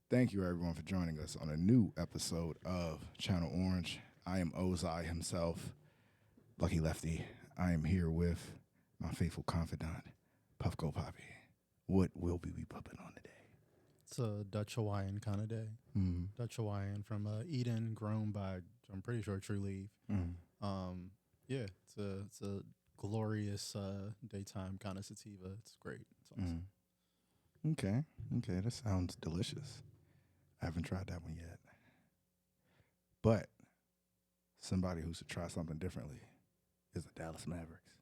Thank you, everyone, for joining us on a new episode of Channel Orange. I am Ozai himself, Lucky Lefty. I am here with my faithful confidant, Puffco Poppy. What will we be pupping on today? It's a Dutch Hawaiian kind of day. Dutch Hawaiian from Eden, grown by I'm pretty sure True Leaf. Yeah, it's a glorious daytime kind of sativa. It's great. It's awesome. Okay, that sounds delicious. I haven't tried that one yet. But somebody who should try something differently is the Dallas Mavericks.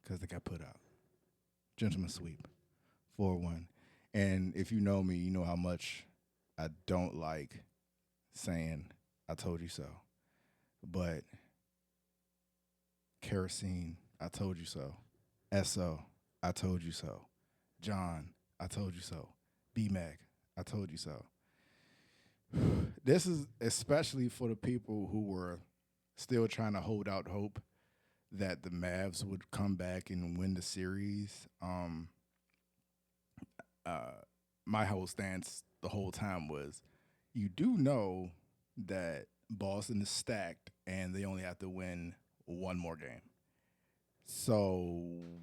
Because they got put out. Gentleman's sweep, 4-1. And if you know me, you know how much I don't like saying, I told you so. But Kerosene, I told you so. SO, I told you so. John, I told you so. B-Mac, I told you so. This is especially for the people who were still trying to hold out hope that the Mavs would come back and win the series. My whole stance the whole time was, you do know that Boston is stacked and they only have to win one more game. So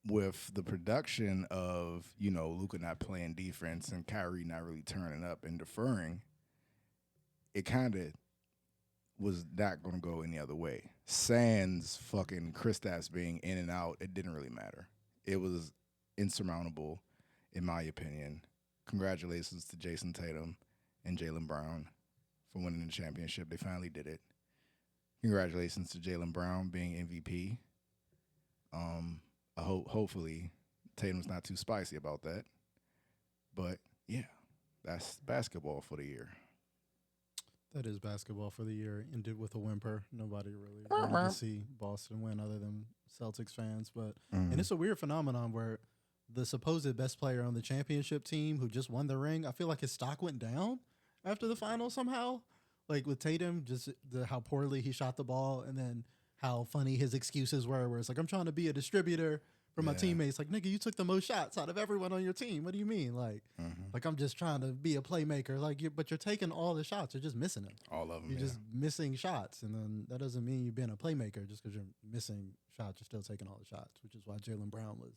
with the production of, Luka not playing defense and Kyrie not really turning up and deferring, it kind of was not going to go any other way. Sans fucking Kristaps being in and out, it didn't really matter. It was insurmountable, in my opinion. Congratulations to Jason Tatum and Jaylen Brown for winning the championship. They finally did it. Congratulations to Jaylen Brown being MVP. Hopefully Tatum's not too spicy about that. But yeah, that's basketball for the year. That is basketball for the year. Ended with a whimper. Nobody really wanted to see Boston win other than Celtics fans. But and it's a weird phenomenon where the supposed best player on the championship team who just won the ring, I feel like his stock went down after the final somehow. Like with Tatum, just how poorly he shot the ball, and then how funny his excuses were, where it's like, I'm trying to be a distributor for my teammates. Like, nigga, you took the most shots out of everyone on your team. What do you mean? Like I'm just trying to be a playmaker. But you're taking all the shots. You're just missing them. All of them. You're just missing shots. And then that doesn't mean you're being a playmaker just because you're missing shots. You're still taking all the shots, which is why Jaylen Brown was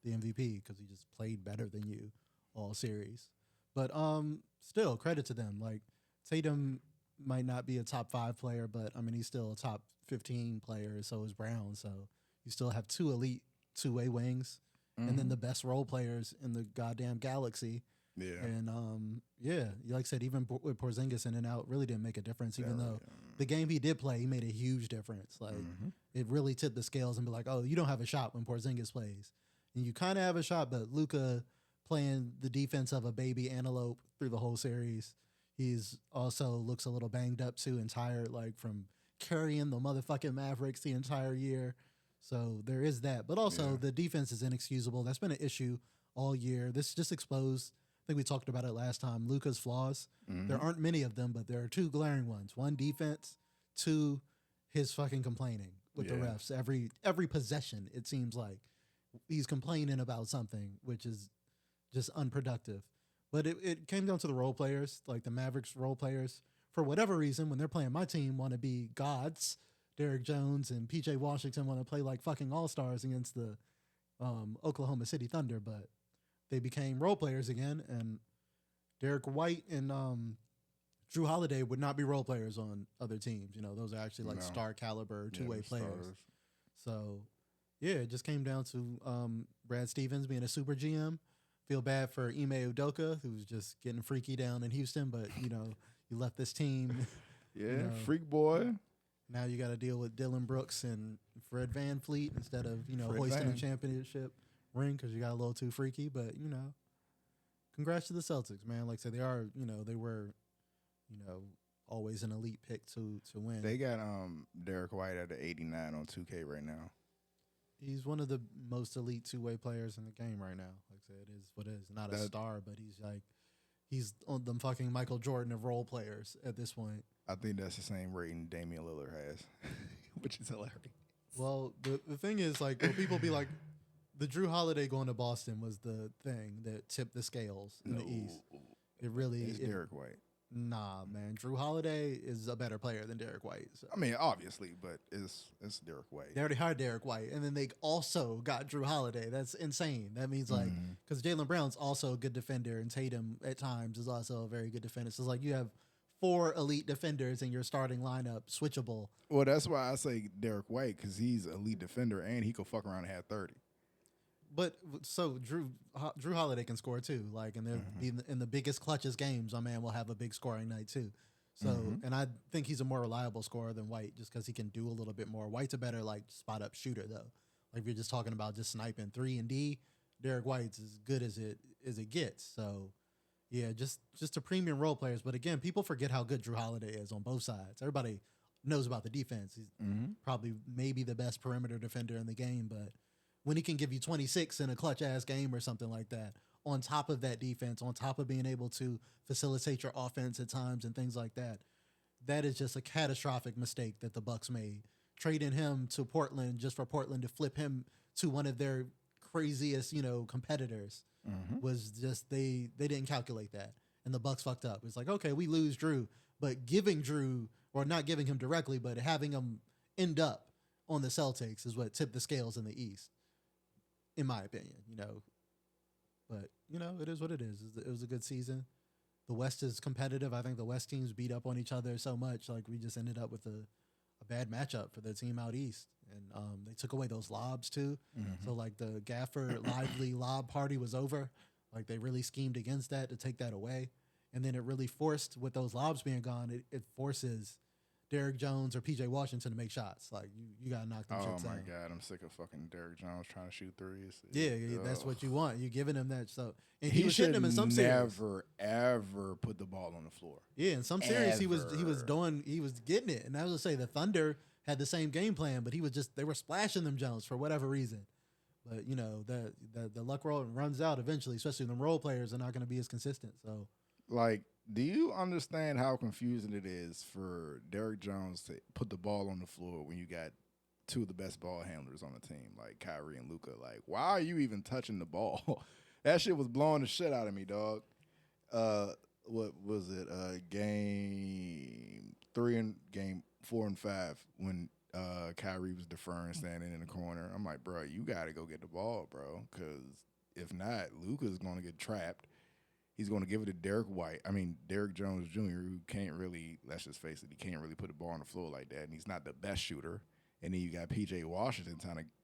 the MVP, because he just played better than you all series. But still, credit to them. Like, Tatum might not be a top 5 player, but I mean, he's still a top 15 player. So is Brown. So you still have 2 elite 2-way wings, and then the best role players in the goddamn galaxy. Yeah. And like I said, even with Porzingis in and out, really didn't make a difference. Even though the game he did play, he made a huge difference. Like it really tipped the scales and be like, oh, you don't have a shot when Porzingis plays, and you kind of have a shot, but Luka playing the defense of a baby antelope through the whole series. He's also looks a little banged up too and tired, like from carrying the motherfucking Mavericks the entire year. So there is that. But also the defense is inexcusable. That's been an issue all year. This just exposed, I think we talked about it last time, Luka's flaws. There aren't many of them, but there are 2 glaring ones. 1, defense. 2, his fucking complaining with the refs. Every possession, it seems like he's complaining about something, which is just unproductive. But it came down to the role players, like the Mavericks role players. For whatever reason, when they're playing my team, want to be gods. Derek Jones and PJ Washington want to play like fucking all-stars against the Oklahoma City Thunder, but they became role players again, and Derek White and Drew Holiday would not be role players on other teams. Those are actually like star caliber 2-way players. Stars. So, yeah, it just came down to Brad Stevens being a super GM. Feel bad for Ime Udoka, who's just getting freaky down in Houston, but, you left this team. Freak boy. Now you got to deal with Dylan Brooks and Fred VanVleet instead of, hoisting a championship ring because you got a little too freaky. But, congrats to the Celtics, man. Like I said, they were, always an elite pick to win. They got Derek White at 89 on 2K right now. He's one of the most elite 2-way players in the game right now. Like I said, it is what it is. Not a star, but he's on the fucking Michael Jordan of role players at this point. I think that's the same rating Damian Lillard has, which is hilarious. Well, the thing is, like, when people be like, The Drew Holiday going to Boston was the thing that tipped the scales in the East. It really is Derek White. Nah, man. Drew Holiday is a better player than Derek White. So. I mean, obviously, but it's Derek White. They already hired Derek White, and then they also got Drew Holiday. That's insane. That means like because Jaylen Brown's also a good defender, and Tatum at times is also a very good defender. So it's like you have 4 elite defenders in your starting lineup, switchable. Well, that's why I say Derek White because he's an elite defender and he could fuck around and have 30. But so Drew Holiday can score too. Like, and in the biggest clutchest games, my man will have a big scoring night too. So, and I think he's a more reliable scorer than White just because he can do a little bit more. White's a better like spot up shooter though. Like if you're just talking about just sniping 3 and D, Derek White's as good as it gets. So, yeah, just a premium role players. But again, people forget how good Drew Holiday is on both sides. Everybody knows about the defense. He's probably maybe the best perimeter defender in the game, but when he can give you 26 in a clutch ass game or something like that, on top of that defense, on top of being able to facilitate your offense at times and things like that, that is just a catastrophic mistake that the Bucks made. Trading him to Portland just for Portland to flip him to one of their craziest, competitors was just they didn't calculate that, and the Bucks fucked up. It's like, okay, we lose Drew, but giving Drew, or not giving him directly, but having him end up on the Celtics is what tipped the scales in the East. In my opinion, but it is what it is. It was a good season. The West is competitive. I think the West teams beat up on each other so much, like we just ended up with a bad matchup for the team out East, and they took away those lobs too. So like the Gafford Lively lob party was over. Like they really schemed against that to take that away, and then it really forced, with those lobs being gone, it forces Derrick Jones or PJ Washington to make shots. Like you gotta knock them shits Oh my down. God, I'm sick of fucking Derrick Jones trying to shoot threes. Yeah, that's what you want. You're giving him that. So and he was hitting him in some series. Never ever put the ball on the floor. Yeah, in some series he was getting it. And I was gonna say the Thunder had the same game plan, but they were splashing them Jones for whatever reason. But the luck runs out eventually, especially when the role players are not going to be as consistent. So like, do you understand how confusing it is for Derrick Jones to put the ball on the floor when you got 2 of the best ball handlers on the team, like Kyrie and Luka? Like, why are you even touching the ball? That shit was blowing the shit out of me, dog. What was it? Game 3 and game 4 and 5 when Kyrie was deferring, standing in the corner. I'm like, bro, you got to go get the ball, bro, because if not, Luka's going to get trapped. He's going to give it to Derrick Jones Jr., who can't really, let's just face it, he can't really put the ball on the floor like that, and he's not the best shooter. And then you got P.J. Washington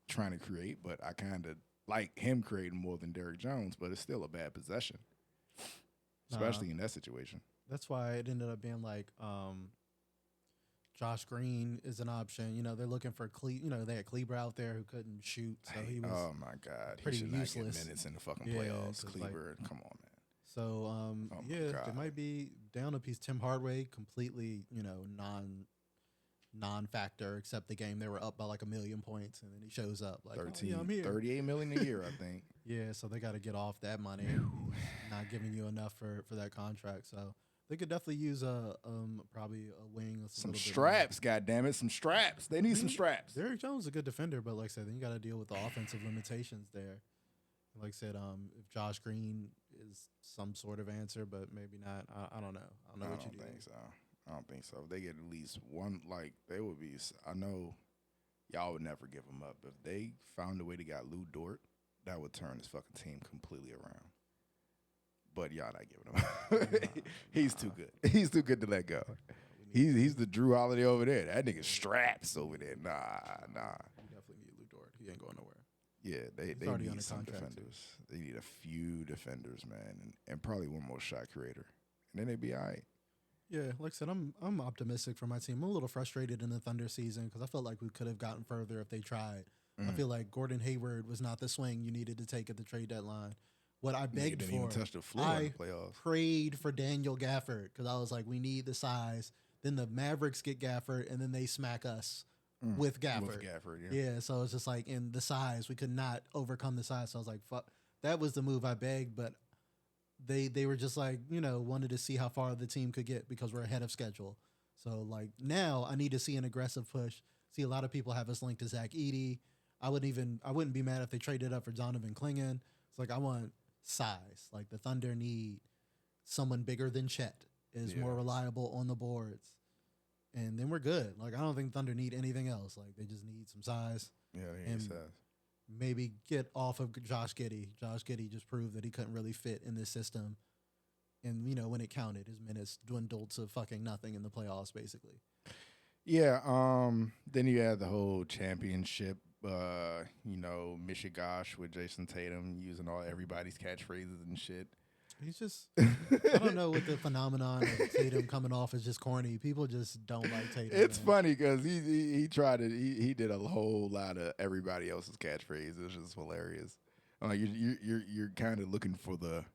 trying to create, but I kind of like him creating more than Derrick Jones, but it's still a bad possession, especially in that situation. That's why it ended up being like Josh Green is an option. They're looking for they had Kleber out there who couldn't shoot, so he was oh my God, pretty he should useless. not get minutes in the fucking playoffs. Kleber, come on, man. So they might be down a piece. Tim Hardaway completely non-factor, except the game they were up by like 1 million points, and then he shows up like 13, I'm here. 38 million a year, I think. Yeah, so they got to get off that money. Not giving you enough for that contract, so they could definitely use probably a wing or some straps. God damn it, some straps. They need some straps. Derrick Jones is a good defender, but like I said, then you got to deal with the offensive limitations there. Like I said, if Josh Green is some sort of answer, but maybe not. I don't know. I don't know what you do. I don't think so. If they get at least one, like, they would be. I know y'all would never give them up. If they found a way to get Lou Dort, that would turn this fucking team completely around. But y'all not giving him up. He's too good. He's too good to let go. He's the Drew Holiday over there. That nigga straps over there. Nah. You definitely need Lou Dort. He ain't going nowhere. Yeah, they need some defenders. They need a few defenders, man, and probably one more shot creator, and then they'd be all right. Yeah, like I said, I'm optimistic for my team. I'm a little frustrated in the Thunder season because I felt like we could have gotten further if they tried. I feel like Gordon Hayward was not the swing you needed to take at the trade deadline. What I begged didn't for, even touch the floor in the playoffs. Prayed for Daniel Gafford because I was like, we need the size. Then the Mavericks get Gafford, and then they smack us with Gafford. Yeah, so it's just like in the size, we could not overcome the size. So I was like, fuck. That was the move I begged, but they were just like, wanted to see how far the team could get because we're ahead of schedule. So like now I need to see an aggressive push. See a lot of people have us linked to Zach Edey. I wouldn't be mad if they traded up for Donovan Clingan. It's like I want size. Like the Thunder need someone bigger than Chet is more reliable on the boards. And then we're good. Like I don't think Thunder need anything else. Like they just need some size. Yeah, they need size. Maybe get off of Josh Giddey. Josh Giddey just proved that he couldn't really fit in this system. And, you know, when it counted, his minutes dwindled to fucking nothing in the playoffs, basically. Yeah, then you had the whole championship, you know, Mishigosh with Jason Tatum using everybody's catchphrases and shit. He's just, I don't know what the phenomenon of Tatum coming off is just corny. People just don't like Tatum. It's funny because he tried to, he did a whole lot of everybody else's catchphrases. It's just hilarious. Like you're kind of looking for the,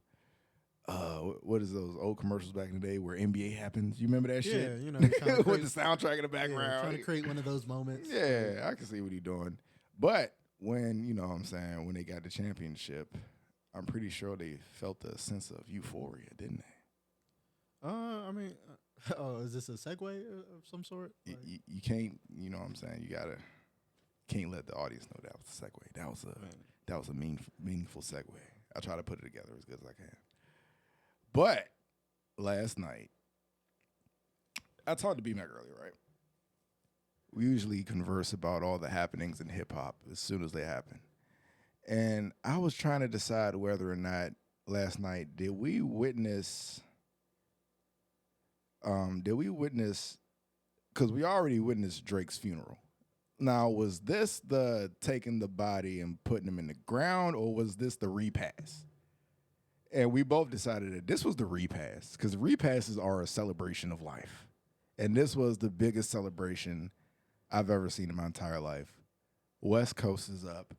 what is those old commercials back in the day where NBA happens? You remember that shit? Yeah, you know, with the soundtrack in the background. trying to create one of those moments. Yeah, I can see what he's doing. But when, you know what I'm saying, when they got the championship, I'm pretty sure they felt a sense of euphoria, didn't they? I mean, is this a segue of some sort? Like, you can't, you know what I'm saying, can't let the audience know that was a segue. That was a meaningful segue. I try to put it together as good as I can. But last night, I talked to B-Mac earlier, right? We usually converse about all the happenings in hip-hop as soon as they happen. And I was trying to decide whether or not last night, did we witness, because we already witnessed Drake's funeral. Now, was this the taking the body and putting him in the ground, or was this the repass? And we both decided that this was the repass, because repasses are a celebration of life. And this was the biggest celebration I've ever seen in my entire life. West Coast is up.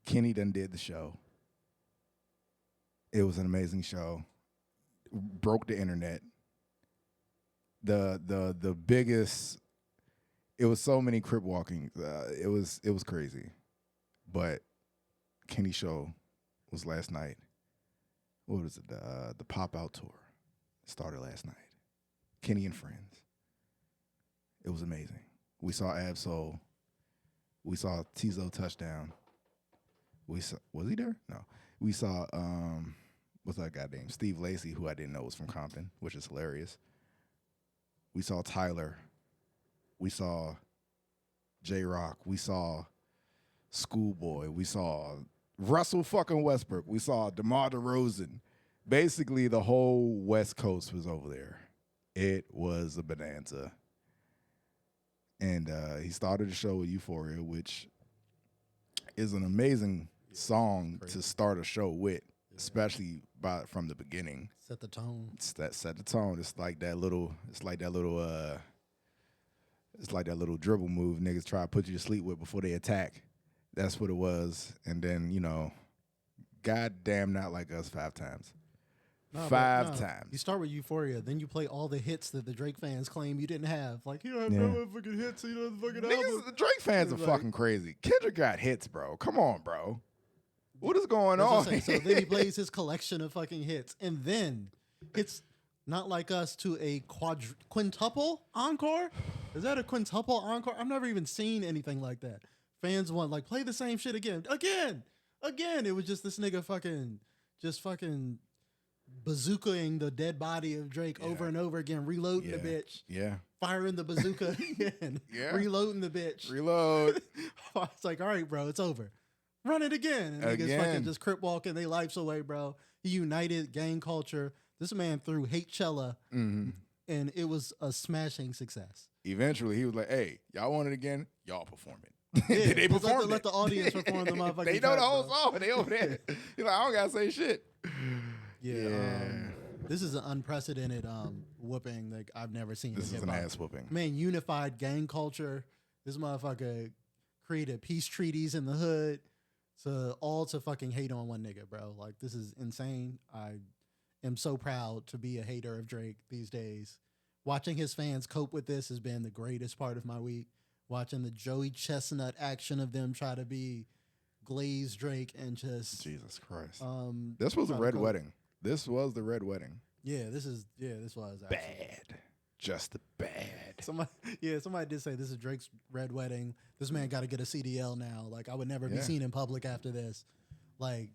Kenny done did the show. It was an amazing show. Broke the internet. The biggest. It was so many crip walking. It was crazy. But Kenny's show was last night. What was it? The Pop Out Tour started last night. Kenny and Friends. It was amazing. We saw Absol. We saw Tizo touchdown. Was he there? No. We saw what's that guy named? Steve Lacy, who I didn't know was from Compton, which is hilarious. We saw Tyler. We saw J-Rock. We saw Schoolboy. We saw Russell fucking Westbrook. We saw DeMar DeRozan. Basically, the whole West Coast was over there. It was a bonanza. And he started the show with Euphoria, which is an amazing song to start a show with, especially from the beginning. Set the tone. Set the tone. It's like that little dribble move niggas try to put you to sleep with before they attack. That's what it was. And then, you know, goddamn Not Like Us 5 times. Five times. You start with Euphoria, then you play all the hits that the Drake fans claim you didn't have. Like, you don't have no fucking hits, you don't have the fucking album. The Drake fans are fucking crazy. Kendrick got hits, bro. Come on, bro. What is going on? So then he plays his collection of fucking hits, and then it's Not Like Us to a quintuple encore? Is that a quintuple encore? I've never even seen anything like that. Fans want, like, play the same shit again. Again. It was just this nigga fucking bazookaing the dead body of Drake over and over again, reloading the bitch. Yeah. Firing the bazooka again. Reloading the bitch. Reload. It's like, all right, bro, it's over. Run it again. And niggas fucking just crip walking their lives away, bro. He united gang culture. This man threw Hatechella, and it was a smashing success. Eventually, he was like, hey, y'all want it again? Y'all perform it. Yeah, they performed it. Let the audience perform the motherfucking They know the whole song, and they over there. He's like, I don't got to say shit. Yeah. This is an unprecedented whooping that I've never seen. This is an ass whooping. Man, unified gang culture. This motherfucker created peace treaties in the hood to fucking hate on one nigga, bro. Like, this is insane. I am so proud to be a hater of Drake these days. Watching his fans cope with this has been the greatest part of my week. Watching the Joey Chestnut action of them try to be glazed Drake and just... Jesus Christ. This was a red wedding. This was the red wedding. Yeah, this was bad. Just bad. somebody did say this is Drake's red wedding. This man got to get a CDL now. Like, I would never be seen in public after this. Like,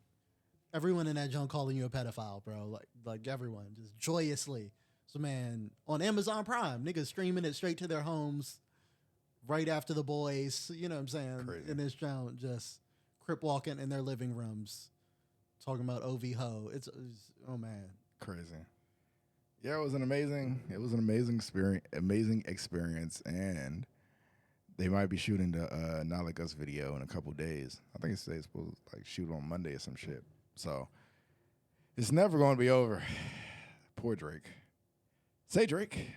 everyone in that junk calling you a pedophile, bro. Like everyone, just joyously. So, man, on Amazon Prime, niggas streaming it straight to their homes right after the boys. You know what I'm saying? Crazy. In this junk, just crip walking in their living rooms, talking about OV ho. It's oh man, crazy. Yeah, it was an amazing experience, and they might be shooting the Not Like Us video in a couple days. I think it's supposed to like shoot on Monday or some shit. So it's never going to be over. Poor Drake. Say, Drake,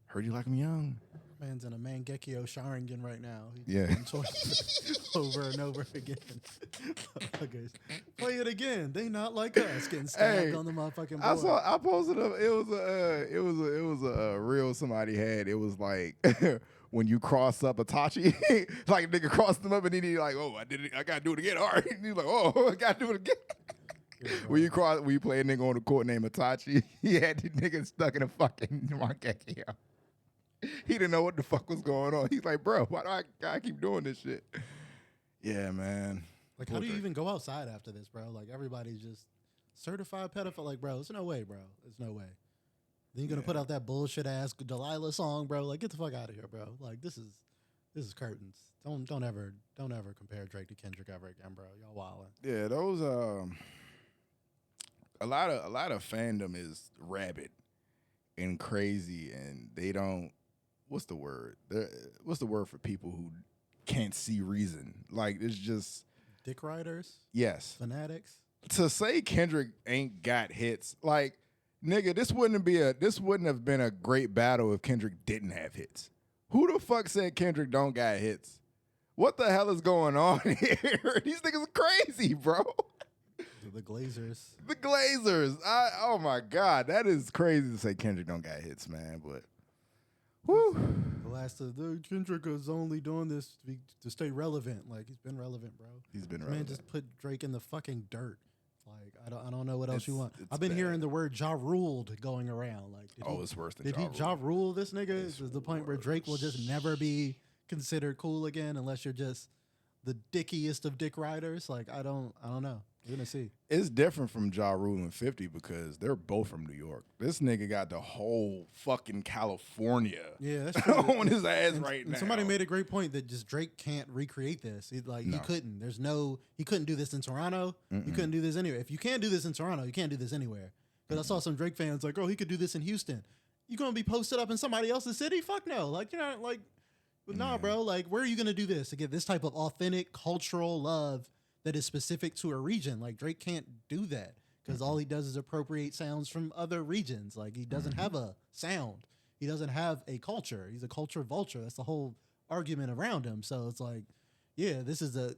heard you like him young. Man's in a Mangekyo Sharingan right now. He's Yeah. doing choices over and over again. Okay. Play it again. They not like us getting stabbed on the motherfucking board. I posted up. It was a reel somebody had. It was like when you cross up Itachi, like nigga crossed them up and then he like, oh, I did it. I gotta do it again. All right. And he's like, oh, I gotta do it again. Yeah, when you play a nigga on the court named Itachi, he had the nigga stuck in a fucking Mangekyo. He didn't know what the fuck was going on. He's like, bro, why do I gotta keep doing this shit? Yeah, man. Like, how do you even go outside after this, bro? Like, everybody's just certified pedophile. Like, bro, there's no way, bro. There's no way. Then you're gonna put out that bullshit ass Delilah song, bro. Like, get the fuck out of here, bro. Like, this is curtains. Don't ever compare Drake to Kendrick ever again, bro. Y'all wildin'. Yeah, those a lot of fandom is rabid and crazy, and they don't. What's the word? What's the word for people who can't see reason? Like, it's just dick riders. Yes, fanatics. To say Kendrick ain't got hits, like, nigga, this wouldn't have been a great battle if Kendrick didn't have hits. Who the fuck said Kendrick don't got hits? What the hell is going on here? These niggas are crazy, bro. The Glazers. The Glazers. Oh my God, that is crazy to say Kendrick don't got hits, man. But whoo. The last of Kendrick is only doing this to stay relevant. Like, he's been relevant, bro. He's been relevant. Man, just put Drake in the fucking dirt. Like, I don't know what else you want. I've been hearing the word Ja ruled going around. Like, it's worse than did he Ja rule this nigga? Is the point where Drake will just never be considered cool again unless you're just the dickiest of dick riders? Like, I don't know. We're gonna see. It's different from Ja Rule and 50 because they're both from New York. This nigga got the whole fucking California that's true. on his ass right now. Somebody made a great point that just Drake can't recreate this. He couldn't. He couldn't do this in Toronto. You couldn't do this anywhere. If you can't do this in Toronto, you can't do this anywhere. Because I saw some Drake fans like, oh, he could do this in Houston. You gonna be posted up in somebody else's city? Fuck no. Like, you're not like, nah, bro. Like, where are you gonna do this to get this type of authentic cultural love that is specific to a region? Like, Drake can't do that because all he does is appropriate sounds from other regions. Like, he doesn't have a sound. He doesn't have a culture. He's a culture vulture. That's the whole argument around him. So it's like, yeah, this is a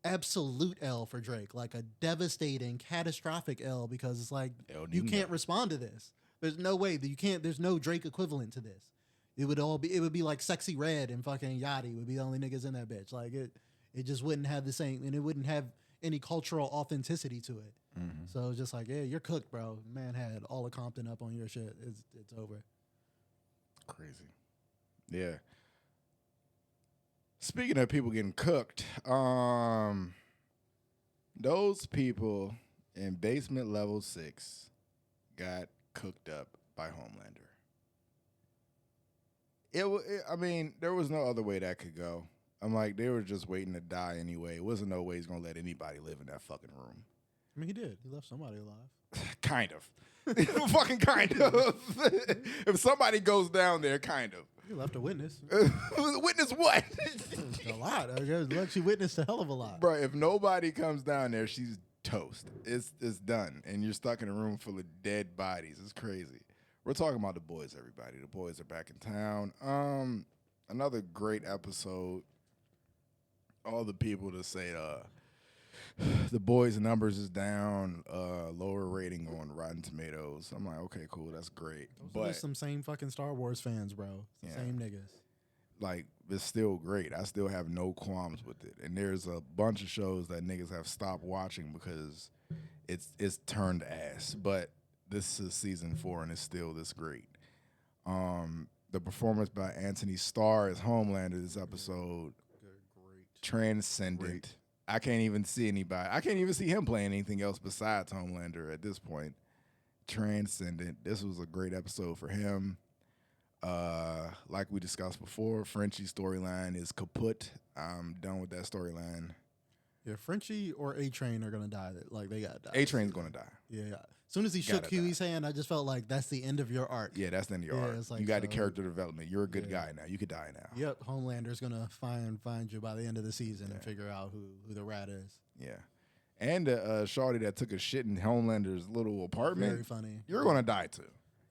absolute L for Drake, like a devastating, catastrophic L, because it's like, you can't respond to this. There's no way that you can't. There's no Drake equivalent to this. It would be like Sexy Red and fucking Yachty would be the only niggas in that bitch. Like, it just wouldn't have the same, and it wouldn't have any cultural authenticity to it. So it's just like, yeah, you're cooked, bro. Man had all of Compton up on your shit. It's over. Crazy. Yeah. Speaking of people getting cooked, those people in basement level 6 got cooked up by Homelander. I mean, there was no other way that could go. I'm like, they were just waiting to die anyway. It wasn't no way he's going to let anybody live in that fucking room. I mean, he did. He left somebody alive. Kind of. Fucking kind of. If somebody goes down there, kind of. He left a witness. Witness what? A lot. I guess she witnessed a hell of a lot. Bro, if nobody comes down there, she's toast. It's done. And you're stuck in a room full of dead bodies. It's crazy. We're talking about The Boys, everybody. The Boys are back in town. Another great episode. All the people to say The Boys' numbers is down, lower rating on Rotten Tomatoes. I'm like, okay, cool, that's great. Those are some same fucking Star Wars fans, bro. Same niggas. Like, it's still great. I still have no qualms with it. And there's a bunch of shows that niggas have stopped watching because it's turned ass. But this is season 4 and it's still this great. The performance by Anthony Starr as Homelander this episode, Great. transcendent. Great. I can't even see anybody. I can't even see him playing anything else besides Homelander at this point. Transcendent. This was a great episode for him. Like we discussed before, Frenchie's storyline is kaput. I'm done with that storyline. Yeah, Frenchie or A-Train are gonna die. Like they gotta die. A-Train's gonna die. Yeah. As soon as he shook Huey's hand, I just felt like that's the end of your arc. Yeah, that's the end of your arc. Like, you got the character development. You're a good guy now. You could die now. Yep, Homelander's gonna find you by the end of the season and figure out who the rat is. Yeah. And shorty that took a shit in Homelander's little apartment. Very funny. You're gonna die too.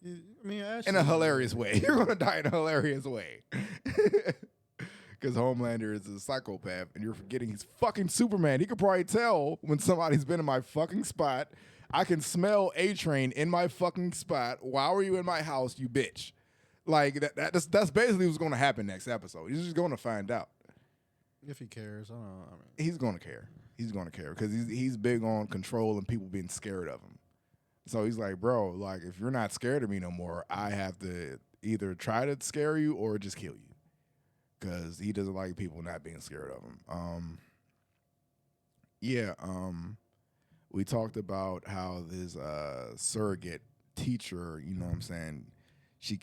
I mean, actually, In a hilarious way. You're gonna die in a hilarious way. Because Homelander is a psychopath, and you're forgetting he's fucking Superman. He could probably tell when somebody's been in my fucking spot. I can smell A-Train in my fucking spot. Why were you in my house, you bitch? Like that's basically what's going to happen next episode. He's just going to find out. If he cares, I don't know. He's going to care. He's going to care because he's big on control and people being scared of him. So he's like, bro, like if you're not scared of me no more, I have to either try to scare you or just kill you. Because he doesn't like people not being scared of him. We talked about how this surrogate teacher, you know what I'm saying, she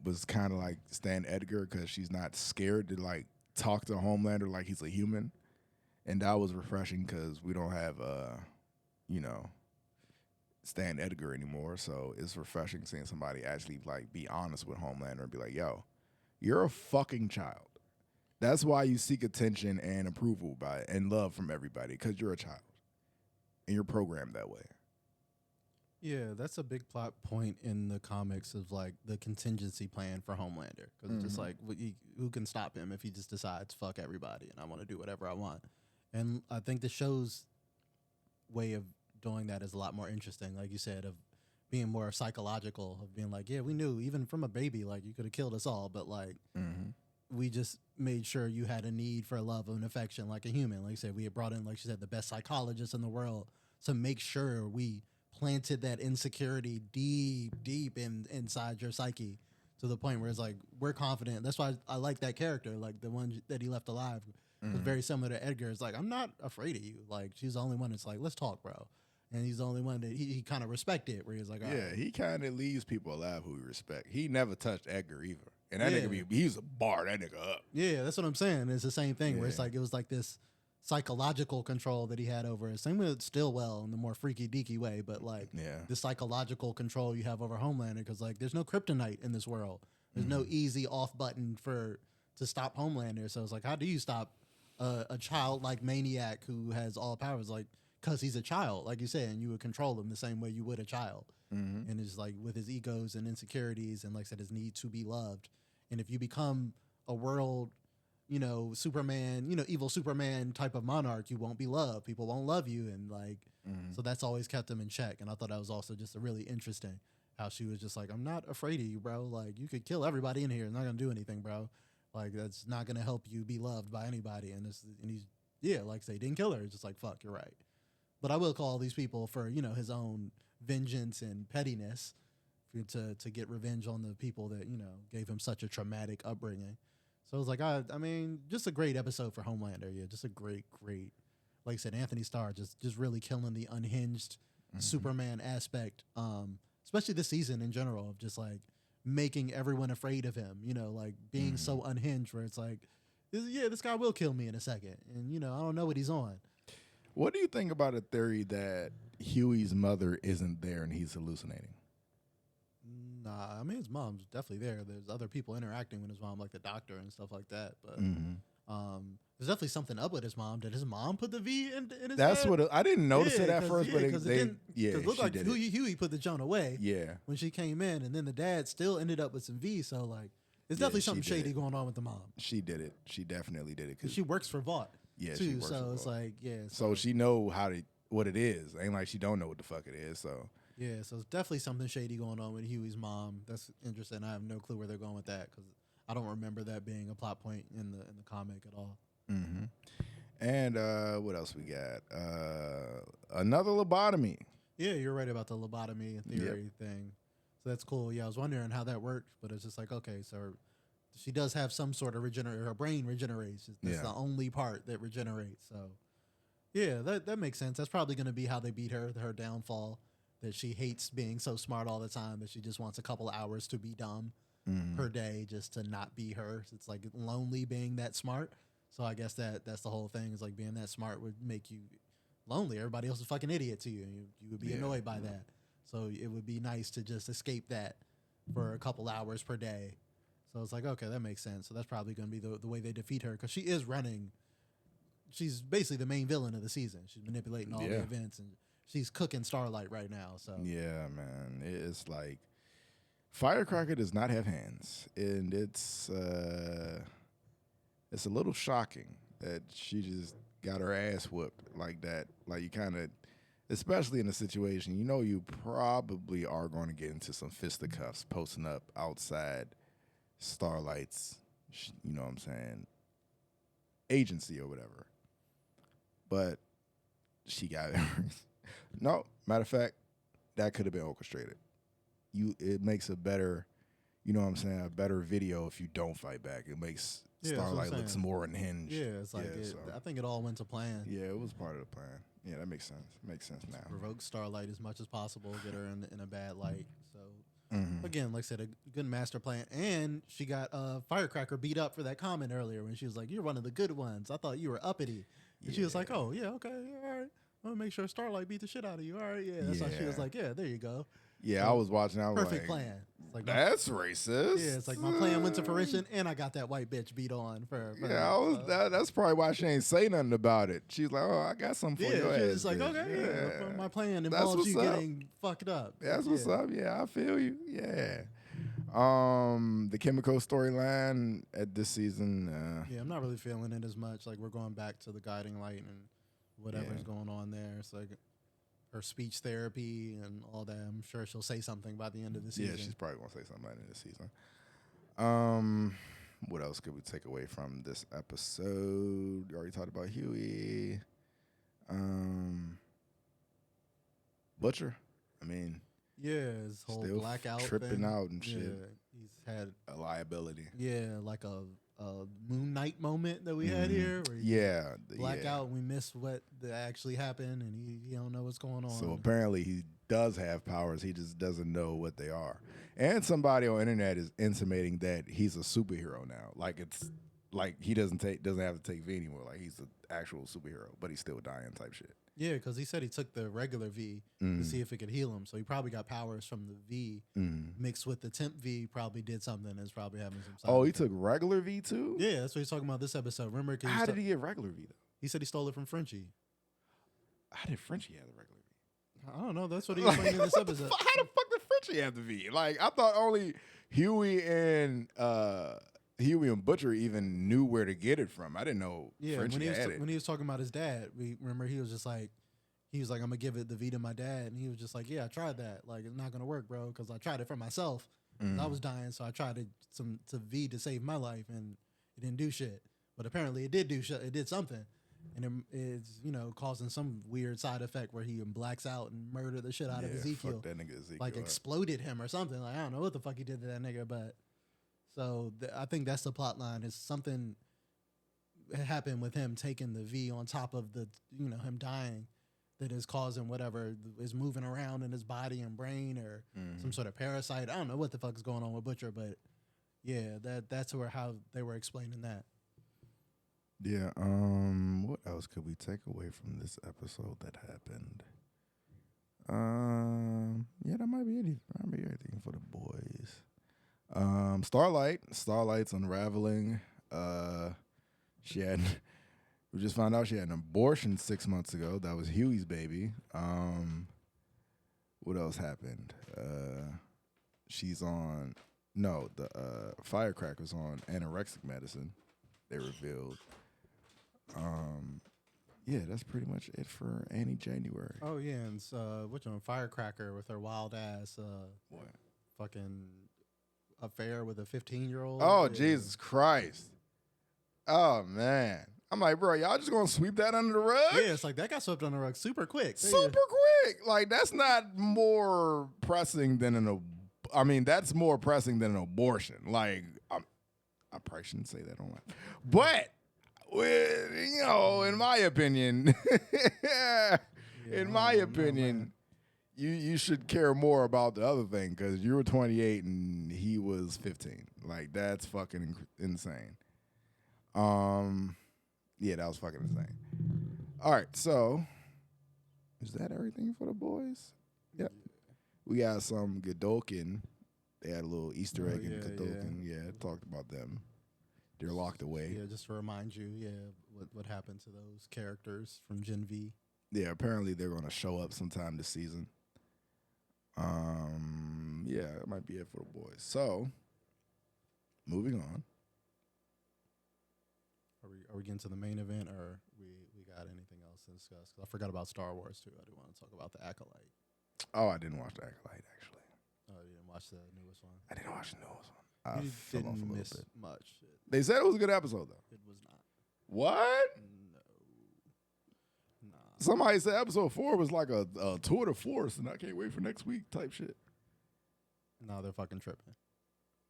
was kind of like Stan Edgar because she's not scared to like talk to Homelander like he's a human. And that was refreshing because we don't have, Stan Edgar anymore. So it's refreshing seeing somebody actually like be honest with Homelander and be like, yo, you're a fucking child. That's why you seek attention and approval and love from everybody, because you're a child. And you're programmed that way. Yeah, that's a big plot point in the comics of like the contingency plan for Homelander. Because it's just like, who can stop him if he just decides, fuck everybody, and I want to do whatever I want. And I think the show's way of doing that is a lot more interesting, like you said, of being more psychological, of being like, yeah, we knew, even from a baby, like, you could have killed us all, but like, we just made sure you had a need for love and affection like a human. Like you said, we had brought in, like she said, the best psychologists in the world to make sure we planted that insecurity deep inside your psyche to the point where it's like, we're confident. That's why I like that character, like the one that he left alive. Was very similar to Edgar. It's like, I'm not afraid of you. Like, she's the only one that's like, let's talk, bro. And he's the only one that he kind of respected, where he's like, all right. He kind of leaves people alive who we respect. He never touched Edgar either. And that nigga, he was a bar that nigga up. Yeah, that's what I'm saying. It's the same thing where it's like, it was like this psychological control that he had over it. Same with Stillwell in the more freaky deaky way, but like the psychological control you have over Homelander, because like there's no kryptonite in this world. There's no easy off button to stop Homelander. So it's like, how do you stop a childlike maniac who has all powers? Like, because he's a child, like you said, and you would control him the same way you would a child. And it's like with his egos and insecurities and, like I said, his need to be loved. And if you become a world, Superman, evil Superman type of monarch, you won't be loved. People won't love you. And like, so that's always kept him in check. And I thought that was also just a really interesting how she was just like, I'm not afraid of you, bro. Like, you could kill everybody in here. It's not going to do anything, bro. Like, that's not going to help you be loved by anybody. And he's, like I say, didn't kill her. It's just like, fuck, you're right. But I will call these people for, his own vengeance and pettiness to get revenge on the people that, gave him such a traumatic upbringing. So it was like, I mean, just a great episode for Homelander. Yeah, just a great, like I said, Anthony Starr just really killing the unhinged Superman aspect, especially this season in general, of just like making everyone afraid of him, like being so unhinged where it's like, this guy will kill me in a second. And, I don't know what he's on. What do you think about a theory that Huey's mother isn't there and he's hallucinating? Nah, I mean, his mom's definitely there. There's other people interacting with his mom, like the doctor and stuff like that. But there's definitely something up with his mom. Did his mom put the V in his That's head? what I didn't notice it at first, but because it looked like Huey put the Joan away. Yeah, when she came in, and then the dad still ended up with some V. So like, it's definitely something shady going on with the mom. She did it. She definitely did it because she works for Vought. Yeah, too. She works so for it's Vought. like So she know what it is. Ain't like she don't know what the fuck it is. So yeah, so it's definitely something shady going on with Huey's mom. That's interesting. I have no clue where they're going with that because I don't remember that being a plot point in the comic at all. And what else we got? Another lobotomy. Yeah, you're right about the lobotomy theory thing. So that's cool. Yeah, I was wondering how that worked, but it's just like, okay, so she does have some sort of regenerate. Her brain regenerates. That's the only part that regenerates. So yeah, that makes sense. That's probably going to be how they beat her downfall. That she hates being so smart all the time that she just wants a couple hours to be dumb per day just to not be her. It's like lonely being that smart. So I guess that's the whole thing. Is like being that smart would make you lonely. Everybody else is fucking idiot to you. You would be annoyed by that. So it would be nice to just escape that for a couple hours per day. So it's like, okay, that makes sense. So that's probably going to be the way they defeat her because she is running. She's basically the main villain of the season. She's manipulating all the events and she's cooking Starlight right now. So yeah, man, it's like Firecracker does not have hands, and it's a little shocking that she just got her ass whooped like that. Like you kind of, especially in a situation, you probably are going to get into some fisticuffs posting up outside Starlight's, you know what I'm saying, agency or whatever. But she got it. No, matter of fact, that could have been orchestrated. It makes a better, you know what I'm saying, a better video if you don't fight back. It makes Starlight looks more unhinged. Yeah, it's like I think it all went to plan. Yeah, it was part of the plan. Yeah, that makes sense. Makes sense now. Provoke Starlight as much as possible, get her in a bad light. So again, like I said, a good master plan. And she got Firecracker beat up for that comment earlier when she was like, "You're one of the good ones. I thought you were uppity." And she was like, "Oh yeah, okay, all right. I'm gonna make sure Starlight beat the shit out of you. All right, yeah." That's why she was like, "Yeah, there you go." Yeah, I was watching. I was perfect like, plan. It's like that's racist. Yeah, it's like my plan went to fruition, and I got that white bitch beat on for that's probably why she ain't say nothing about it. She's like, "Oh, I got something for your ass." She was like, "Okay, my plan involves you getting fucked up." That's what's up. Yeah, I feel you. Yeah. The Chemical storyline at this season. I'm not really feeling it as much. Like we're going back to the guiding light and whatever's going on there. It's like her speech therapy and all that. I'm sure she'll say something by the end of the season. Yeah, she's probably gonna say something by the end of the season. What else could we take away from this episode? We already talked about Huey. Butcher. I mean, his whole still blackout tripping thing. out and shit. He's had a liability. Yeah, like a Moon Knight moment that we had here. Where he black out. We miss what actually happened, and he don't know what's going on. So apparently he does have powers. He just doesn't know what they are. And somebody on the internet is intimating that he's a superhero now. Like it's like he doesn't have to take V anymore. Like he's an actual superhero, but he's still dying type shit. Yeah, because he said he took the regular V to see if it could heal him. So he probably got powers from the V mixed with the temp V. Probably did something that's probably having some. Oh, he took regular V too? Yeah, that's what he's talking about this episode. Remember? How did he get regular V though? He said he stole it from Frenchie. How did Frenchie have the regular V? I don't know. That's what he explained in this episode. How the fuck did Frenchie have the V? Like I thought only Huey and Butcher even knew where to get it from. I didn't know Frenchie had it. When he was talking about his dad, we remember he was like, I'm gonna give it the V to my dad, and he was just like, yeah, I tried that. Like it's not gonna work, bro, because I tried it for myself. I was dying, so I tried it to V to save my life, and it didn't do shit. But apparently, it did do shit. It did something, and it's causing some weird side effect where he blacks out and murdered the shit out of Ezekiel. Fuck that nigga Ezekiel. Like exploded him or something. Like I don't know what the fuck he did to that nigga, but. So I think that's the plot line. Is something happened with him taking the V on top of the him dying that is causing whatever is moving around in his body and brain or some sort of parasite. I don't know what the fuck is going on with Butcher, but yeah, that's how they were explaining that. Yeah. What else could we take away from this episode that happened? Yeah, that might be it. That might be everything for the boys. Starlight's unraveling. We just found out she had an abortion 6 months ago. That was Huey's baby. What else happened? Firecracker's on anorexic medicine. They revealed. Yeah, that's pretty much it for Annie January. Oh yeah, and Firecracker with her wild ass what? Fucking affair with a 15-year-old. Oh, Jesus Christ. Oh, man. I'm like, bro, y'all just going to sweep that under the rug? Yeah, it's like that got swept under the rug super quick. Super quick. Like, that's not more pressing than an I mean, that's more pressing than an abortion. Like, I probably shouldn't say that online, but in my opinion, you should care more about the other thing because you were 28 and he was 15. Like, that's fucking insane. Yeah, that was fucking insane. All right, so is that everything for the boys? Yep. We got some Godolkin. They had a little Easter egg in Godolkin. Yeah, talked about them. They're locked away. Yeah, just to remind you, what happened to those characters from Gen V. Yeah, apparently they're going to show up sometime this season. Yeah, that might be it for the boys. So, moving on. Are we getting to the main event, or we got anything else to discuss? 'Cause I forgot about Star Wars too. I do want to talk about the Acolyte. Oh, I didn't watch the Acolyte actually. Oh, you didn't watch the newest one? I didn't watch the newest one. You didn't miss much. They said it was a good episode though. It was not. What? No. Nah. Somebody said episode 4 was like a tour de force, and I can't wait for next week type shit. No, they're fucking tripping.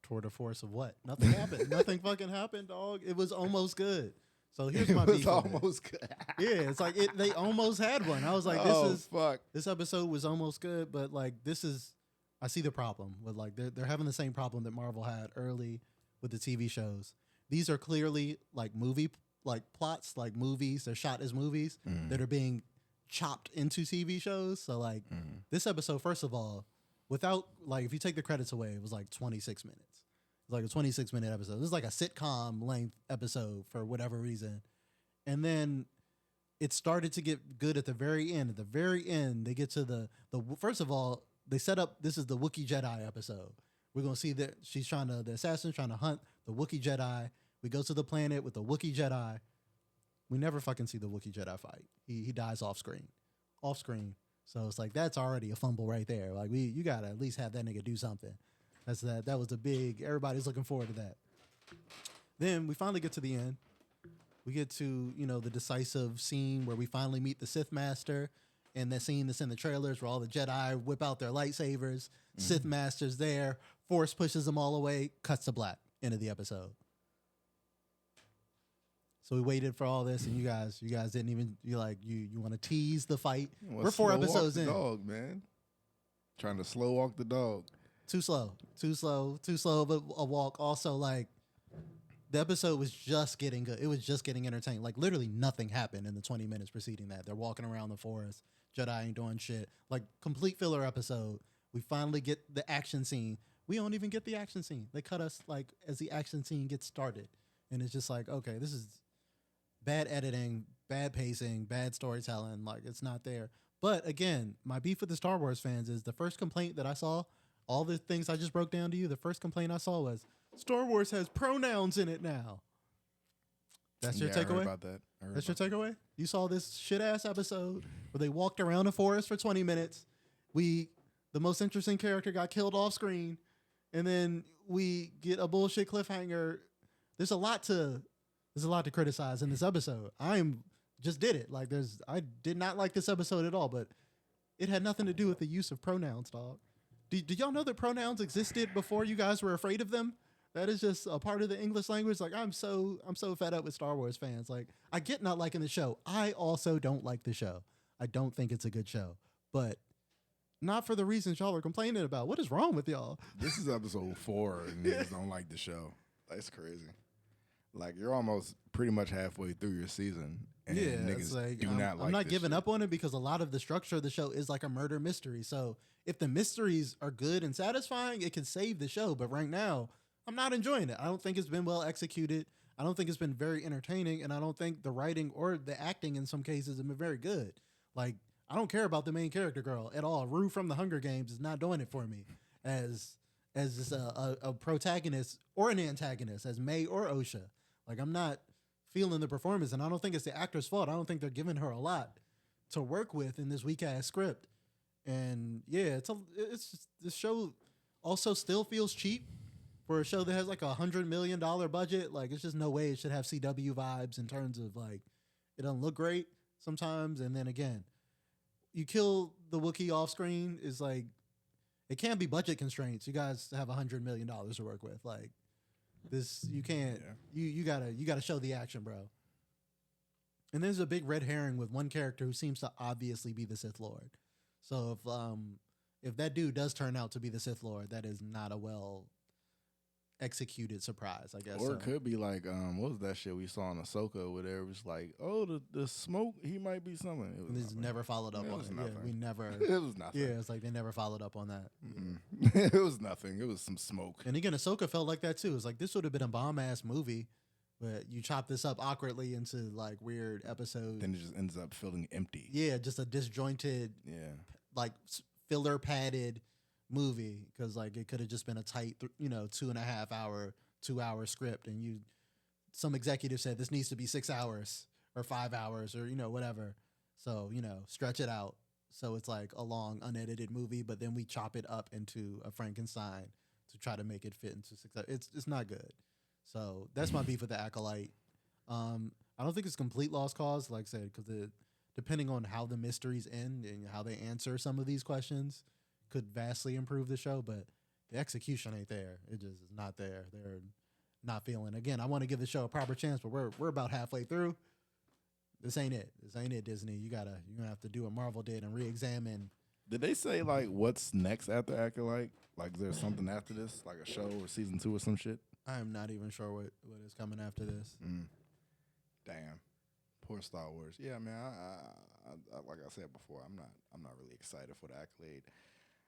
Tour de force of what? Nothing happened. Nothing fucking happened, dog. It was almost good. So here's my beef. It was almost good. Yeah, it's like they almost had one. I was like, this episode was almost good, but like I see the problem with like they're having the same problem that Marvel had early with the TV shows. These are clearly like movie like plots, like movies. They're shot as movies that are being chopped into TV shows. So like this episode, first of all, without like if you take the credits away, it was like 26 minutes. It's like a 26-minute episode. This is like a sitcom length episode for whatever reason. And then it started to get good at the very end. At the very end, they get to the first of all, they set up this is the Wookiee Jedi episode. We're gonna see that the assassin's trying to hunt the Wookiee Jedi. We go to the planet with the Wookiee Jedi. We never fucking see the Wookiee Jedi fight. He dies off screen. So it's like that's already a fumble right there. Like you gotta at least have that nigga do something. That was a big. Everybody's looking forward to that. Then we finally get to the end. We get to the decisive scene where we finally meet the Sith Master, and that scene that's in the trailers where all the Jedi whip out their lightsabers. Sith Master's there. Force pushes them all away. Cuts to black. End of the episode. So we waited for all this, and you guys didn't even you want to tease the fight. We're 4 episodes in. Dog, man. Trying to slow walk the dog. Too slow of a walk. Also, like, the episode was just getting good. It was just getting entertaining. Like, literally nothing happened in the 20 minutes preceding that. They're walking around the forest. Jedi ain't doing shit. Like, complete filler episode. We finally get the action scene. We don't even get the action scene. They cut us, like, as the action scene gets started. And it's just like, okay, this is bad editing, bad pacing, bad storytelling. Like, it's not there. But, again, my beef with the Star Wars fans is the first complaint that I saw, all the things I just broke down to you, the first complaint I saw was Star Wars has pronouns in it now. That's your takeaway? I heard about that. That's your takeaway? You saw this shit-ass episode where they walked around the forest for 20 minutes. The most interesting character got killed off screen, and then we get a bullshit cliffhanger. There's a lot to criticize in this episode. I did not like this episode at all, but it had nothing to do with the use of pronouns, dog. Did y'all know that pronouns existed before you guys were afraid of them? That is just a part of the English language. Like, I'm so fed up with Star Wars fans. Like, I get not liking the show. I also don't like the show. I don't think it's a good show, but not for the reasons y'all are complaining about. What is wrong with y'all? This is episode 4 and niggas don't like the show. That's crazy. Like, you're almost pretty much halfway through your season. And niggas do not like I'm not this giving shit. up on it because a lot of the structure of the show is like a murder mystery. So if the mysteries are good and satisfying, it can save the show. But right now, I'm not enjoying it. I don't think it's been well executed. I don't think it's been very entertaining. And I don't think the writing or the acting in some cases have been very good. Like, I don't care about the main character girl at all. Rue from the Hunger Games is not doing it for me as just a protagonist or an antagonist, as May or Osha. Like, I'm not feeling the performance, and I don't think it's the actor's fault. I don't think they're giving her a lot to work with in this weak ass script. And yeah, it's just, this show also still feels cheap for a show that has like $100 million budget. Like, it's just no way it should have CW vibes in terms of like, it doesn't look great sometimes. And then again, you kill the Wookiee off screen is like, it can be budget constraints. You guys have $100 million to work with. Like this, you can't. Yeah. You gotta show the action, bro. And there's a big red herring with one character who seems to obviously be the Sith Lord. So if that dude does turn out to be the Sith Lord, that is not a well executed surprise, I guess. Or it could be like, what was that shit we saw in Ahsoka where it was like, oh, the smoke, he might be something. It was never followed up on it. Yeah, we never. It was nothing. Yeah, it's like they never followed up on that. It was nothing. It was some smoke. And again, Ahsoka felt like that too. It's like this would have been a bomb ass movie, but you chop this up awkwardly into like weird episodes. Then it just ends up feeling empty. Yeah, just a disjointed, like filler padded movie, because like it could have just been a tight 2.5 hour 2 hour script, and some executive said this needs to be 6 hours or 5 hours or whatever, so stretch it out so it's like a long unedited movie, but then we chop it up into a Frankenstein to try to make it fit into 6 hours. It's not good. So that's my beef with the Acolyte. I don't think it's complete lost cause, like I said, because depending on how the mysteries end and how they answer some of these questions could vastly improve the show, but the execution ain't there. It just is not there. They're not feeling. Again, I want to give the show a proper chance, but we're about halfway through. This ain't it. This ain't it, Disney. You're gonna have to do what Marvel did and re-examine. Did they say like what's next after Acolyte? Like, is there something after this, like a show or season 2 or some shit? I'm not even sure what is coming after this. Damn, poor Star Wars. Yeah, man. I like I said before, I'm not really excited for the Accolade.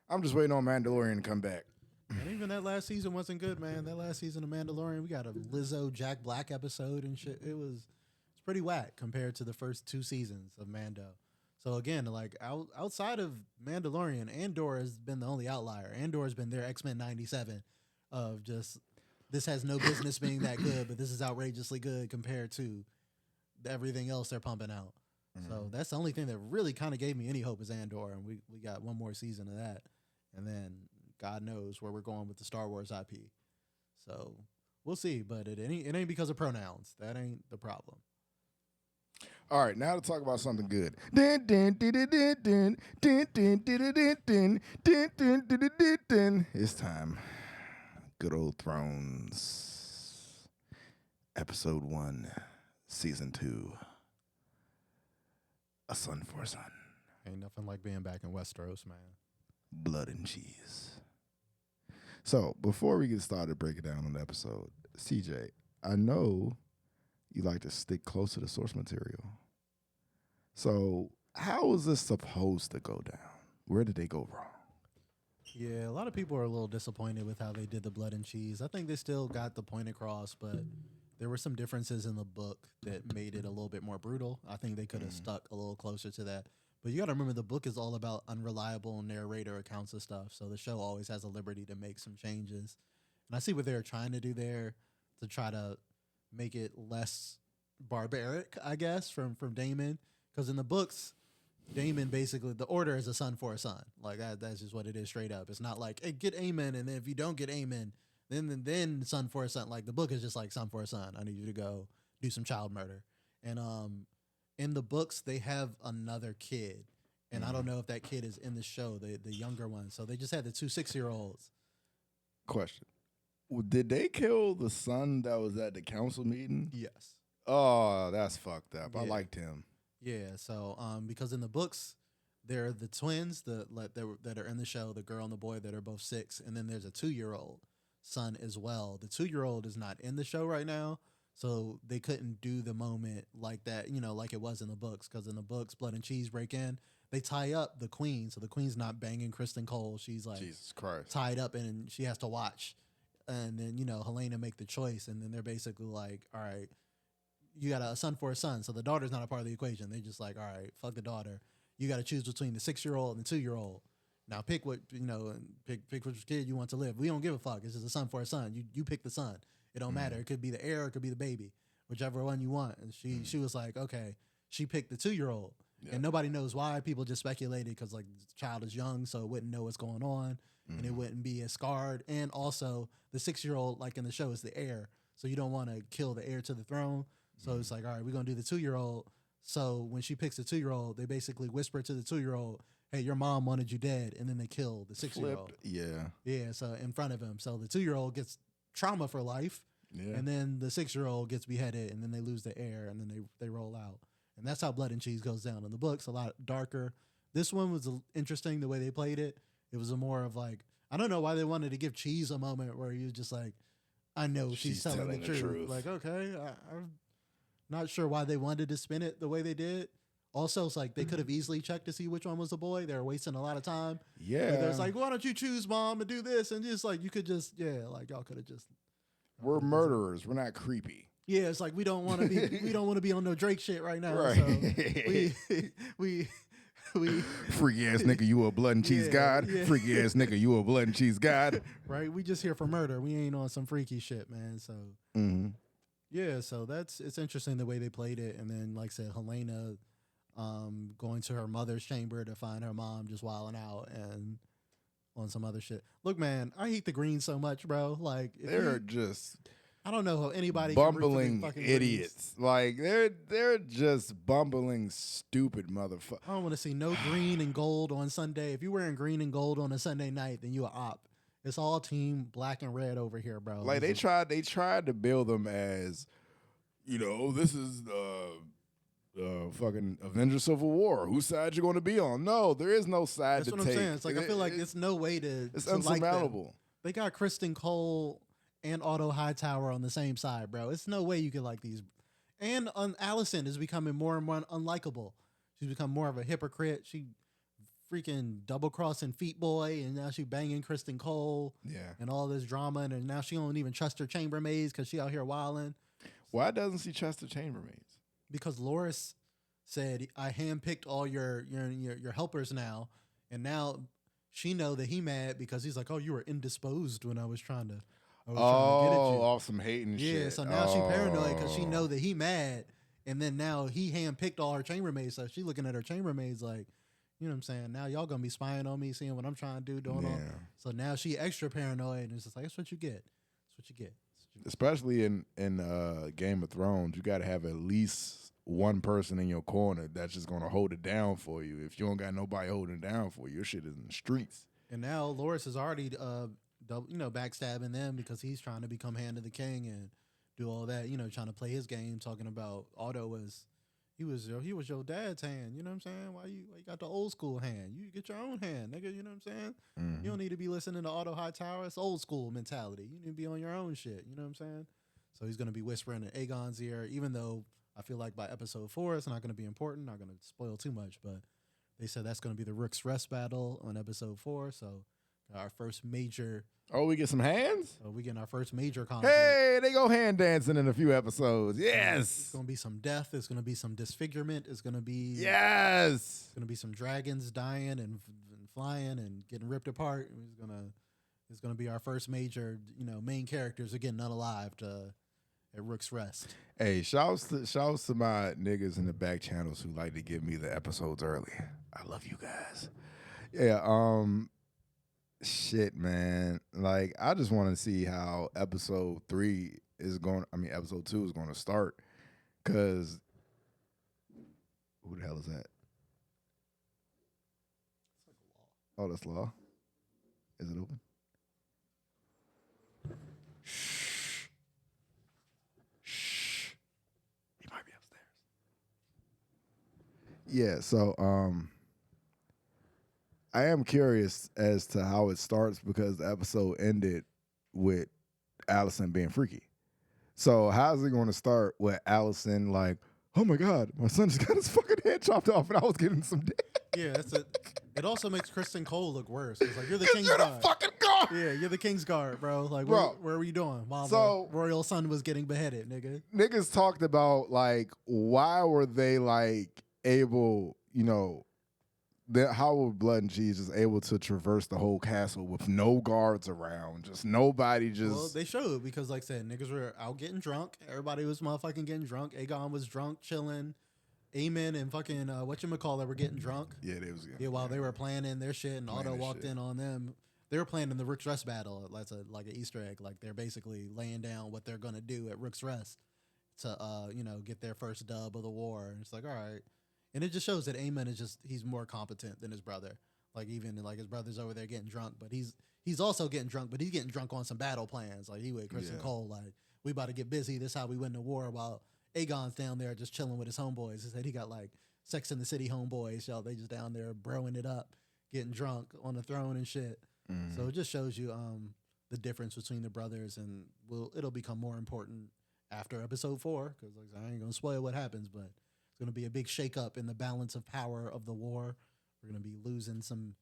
I'm just waiting on Mandalorian to come back. And even that last season wasn't good, man. That last season of Mandalorian, we got a Lizzo Jack Black episode and shit. It's pretty whack compared to the first 2 seasons of Mando. So again, like outside of Mandalorian, Andor has been the only outlier. Andor has been their X-Men 97 of just, this has no business being that good, but this is outrageously good compared to everything else they're pumping out. So that's the only thing that really kind of gave me any hope is Andor, and we got one more season of that, and then God knows where we're going with the Star Wars IP. So we'll see, but it ain't because of pronouns. That ain't the problem. All right, now to talk about something good. It's time. Good Old Thrones, Episode 1, Season 2. A Son for a Son. Ain't nothing like being back in Westeros, man. Blood and cheese. So, before we get started breaking down on the episode, CJ, I know you like to stick close to the source material. So, how is this supposed to go down? Where did they go wrong? Yeah, a lot of people are a little disappointed with how they did the blood and cheese. I think they still got the point across, but there were some differences in the book that made it a little bit more brutal. I think they could have stuck a little closer to that. But you got to remember, the book is all about unreliable narrator accounts of stuff. So the show always has a liberty to make some changes. And I see what they're trying to do there to try to make it less barbaric, I guess, from Daemon. Because in the books, Daemon basically, the order is a son for a son. Like that's just what it is straight up. It's not like, hey, get Aemon, and then if you don't get Aemon, then son for a son. Like the book is just like son for a son. I need you to go do some child murder. And in the books they have another kid, and I don't know if that kid is in the show, the younger one. So they just had the 2 6-year-olds. Question: did they kill the son that was at the council meeting? Yes. Oh, that's fucked up. Yeah. I liked him. Yeah. So because in the books, they're the twins that are in the show, the girl and the boy that are both 6, and then there's a 2-year-old son as well. The 2-year-old is not in the show right now, so they couldn't do the moment like that, like it was in the books. Because in the books, Blood and Cheese break in, they tie up the queen, so the queen's not banging Kristen Cole. She's like, Jesus Christ, tied up, and she has to watch. And then Helena make the choice, and then they're basically like, all right, you got a son for a son. So the daughter's not a part of the equation. They just like, all right, fuck the daughter. You got to choose between the 6-year-old and the 2-year-old. Now pick what pick which kid you want to live. We don't give a fuck. It's just a son for a son. You pick the son. It don't matter. It could be the heir, it could be the baby, whichever one you want. And she was like, okay. She picked the 2-year-old, and nobody knows why. People just speculated because like the child is young, so it wouldn't know what's going on, and it wouldn't be as scarred. And also the 6-year-old, like in the show, is the heir, so you don't want to kill the heir to the throne. So it's like, all right, we're gonna do the 2-year-old. So when she picks the 2-year-old, they basically whisper to the 2-year-old, hey, your mom wanted you dead, and then they kill the 6-year-old. Yeah, so in front of him. So the 2-year-old gets trauma for life, and then the 6-year-old gets beheaded, and then they lose the air, and then they roll out. And that's how Blood and Cheese goes down. In the book's a lot darker. This one was interesting the way they played it. It was a more of like, I don't know why they wanted to give Cheese a moment where he was just like, I know she's telling the truth. Like, okay, I'm not sure why they wanted to spin it the way they did. Also, it's like they could have easily checked to see which one was a boy. They were wasting a lot of time. Yeah. There's like, why don't you choose, mom, and do this? And just like, you could just, like y'all could have just. We're murderers. We're not creepy. Yeah, it's like we don't want to be on no Drake shit right now. Right. So we freaky ass nigga, you a blood and cheese god. Yeah. Freaky ass nigga, you a blood and cheese god. Right. We just here for murder. We ain't on some freaky shit, man. So yeah, so it's interesting the way they played it. And then, like I said, Helena going to her mother's chamber to find her mom just wilding out and on some other shit. Look, man, I hate the Greens so much, bro. Like they're just. I don't know how anybody bumbling can idiots. Like they're just bumbling stupid motherfuckers. I don't want to see no green and gold on Sunday. If you're wearing green and gold on a Sunday night, then you a op. It's all team black and red over here, bro. Like they tried to build them as, this is the fucking Avengers Civil War. Whose side you going to be on? No, there is no side That's to what take. I'm saying. It's like I feel like it's no way to. It's unsurmountable. Like they got Kristen Cole and Otto Hightower on the same side, bro. It's no way you can like these. And Allison is becoming more and more unlikable. She's become more of a hypocrite. She freaking double-crossing Feet Boy, and now she banging Kristen Cole. Yeah. And all this drama, and now she don't even trust her chambermaids because she out here wilding. Why doesn't she trust her chambermaids? Because Loras said, I handpicked all your helpers now, and now she know that he mad because he's like, oh, you were indisposed when I was trying to get at you. Off some hating shit. Yeah, so now she paranoid because she know that he mad, and then now he handpicked all her chambermaids, so she looking at her chambermaids like, you know what I'm saying? Now y'all gonna be spying on me, seeing what I'm trying to do, doing all. So now she extra paranoid, and it's just like, that's what you get. That's what you get. Especially in Game of Thrones, you got to have at least one person in your corner that's just gonna hold it down for you. If you don't got nobody holding it down for you, your shit is in the streets. And now Loras is already backstabbing them because he's trying to become Hand of the King and do all that, trying to play his game, talking about Otto was he was your dad's hand, you know what I'm saying? Why you got the old school hand? You get your own hand, nigga, you know what I'm saying? You don't need to be listening to Otto Hightower. It's old school mentality. You need to be on your own shit, you know what I'm saying? So he's gonna be whispering in Aegon's ear, even though I feel like by episode 4 it's not gonna be important, not gonna spoil too much, but they said that's gonna be the Rook's Rest battle on episode 4, so our first major. Oh, we get some hands? So we getting our first major conflict. Hey, they go hand dancing in a few episodes. Yes. It's going to be some death. It's going to be some disfigurement. It's going to be. Yes. It's going to be some dragons dying and flying and getting ripped apart. It's going to be our first major, main characters are getting unalived at Rook's Rest. Hey, shouts to my niggas in the back channels who like to give me the episodes early. I love you guys. Yeah, shit, man. Like, I just want to see how episode 2 is going to start. Because, who the hell is that? Oh, that's Law. Is it open? Shh. He might be upstairs. Yeah, so, I am curious as to how it starts because the episode ended with Allison being freaky. So how's it going to start with Allison like, oh my God, my son just got his fucking head chopped off and I was getting some dick. Yeah, it also makes Kristen Cole look worse. It's like, you're the King's You're Guard. the fucking guard. Yeah, you're the King's Guard, bro. Like, bro, where were you doing while the royal son was getting beheaded, nigga? Niggas talked about, like, why were they, like, able, how were Blood and Cheese just able to traverse the whole castle with no guards around? Just nobody just... Well, they showed because, like I said, niggas were out getting drunk. Everybody was motherfucking getting drunk. Aegon was drunk, chilling. Aemon and fucking, whatchamacallit were getting drunk. Yeah, they was... Yeah, while they were planning their shit and Otto walked in on them. They were planning the Rook's Rest battle. That's like an Easter egg. Like, they're basically laying down what they're going to do at Rook's Rest to, get their first dub of the war. And it's like, all right. And it just shows that Aemon is he's more competent than his brother. Like even like his brother's over there getting drunk, but he's also getting drunk, but he's getting drunk on some battle plans. Like he with Kristen Cole, like we about to get busy. This is how we win the war. While Aegon's down there just chilling with his homeboys. He said he got like Sex in the City homeboys. Y'all, they just down there broing it up, getting drunk on the throne and shit. So it just shows you the difference between the brothers, and it'll become more important after episode 4, because like, I ain't gonna spoil what happens, but it's gonna be a big shakeup in the balance of power of the war. We're gonna be losing some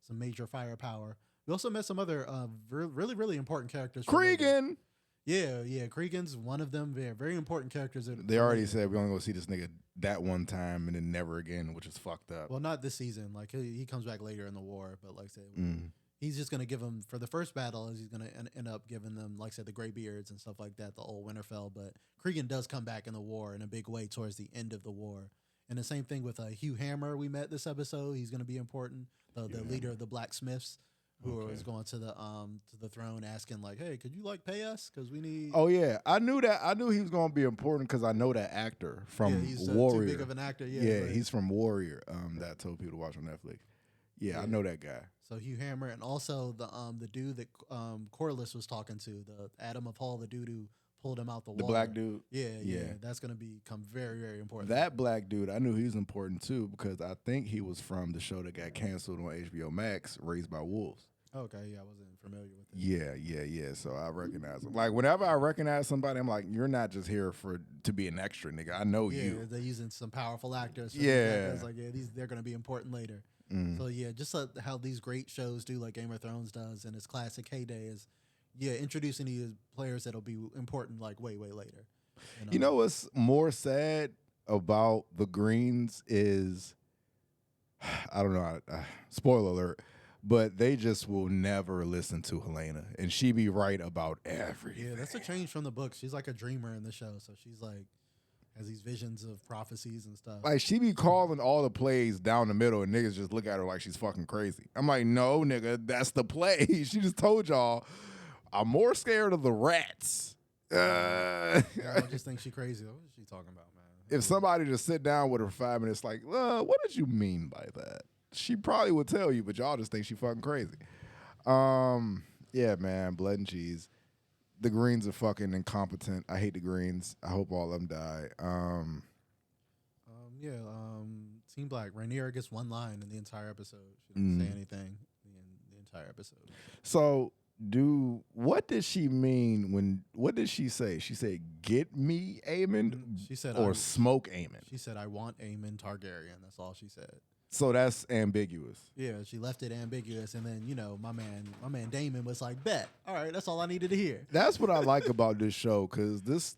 major firepower. We also met some other really really important characters. Cregan. Yeah, Cregan's one of them. Very very important characters. They already said we're only gonna see this nigga that one time and then never again, which is fucked up. Well, not this season. Like he comes back later in the war, but like I said, he's just gonna give them for the first battle. He's gonna end up giving them, like I said, the Greybeards and stuff like that, the old Winterfell. But Cregan does come back in the war in a big way towards the end of the war. And the same thing with Hugh Hammer we met this episode. He's going to be important. The leader of the blacksmiths, who is going to the throne asking like, "Hey, could you like pay us? Because we need." Oh yeah, I knew that. I knew he was going to be important because I know that actor from he's Warrior. Too big of an actor. Yeah, he's from Warrior. That I told people to watch on Netflix. Yeah, I know that guy. So Hugh Hammer, and also the dude that Corlys was talking to, the Adam of Hall, the dude who pulled him out the water. The black dude? Yeah. That's going to become very, very important. That black dude, I knew he was important too because I think he was from the show that got canceled on HBO Max, Raised by Wolves. Okay, yeah, I wasn't familiar with that. Yeah. So I recognize him. Like, whenever I recognize somebody, I'm like, you're not just here to be an extra, nigga. I know you. Yeah, they're using some powerful actors. Yeah. Like, they're going to be important later. So, yeah, just how these great shows do, like Game of Thrones does, and its classic heyday is, introducing these players that'll be important like way, way later. You know what's more sad about the Greens is, I don't know, spoiler alert, but they just will never listen to Helena, and she be right about everything. Yeah, that's a change from the book. She's like a dreamer in the show, so she's like has these visions of prophecies and stuff. Like, she be calling all the plays down the middle, and niggas just look at her like she's fucking crazy. I'm like, no, nigga, that's the play. She just told y'all, I'm more scared of the rats. I just think she's crazy. What is she talking about, man? If somebody just sit down with her for 5 minutes, like, what did you mean by that? She probably would tell you, but y'all just think she fucking crazy. Yeah, man, blood and cheese. The Greens are fucking incompetent. I hate the Greens. I hope all of them die. Team Black. Rhaenyra gets one line in the entire episode. She didn't say anything in the entire episode. So, what did she mean what did she say? She said, "Get me Aemon," she said, or "Smoke Aemon." She said, "I want Aemon Targaryen." That's all she said. So that's ambiguous. Yeah, she left it ambiguous, and then my man Damon was like, "Bet, all right, that's all I needed to hear." That's what I like about this show, because the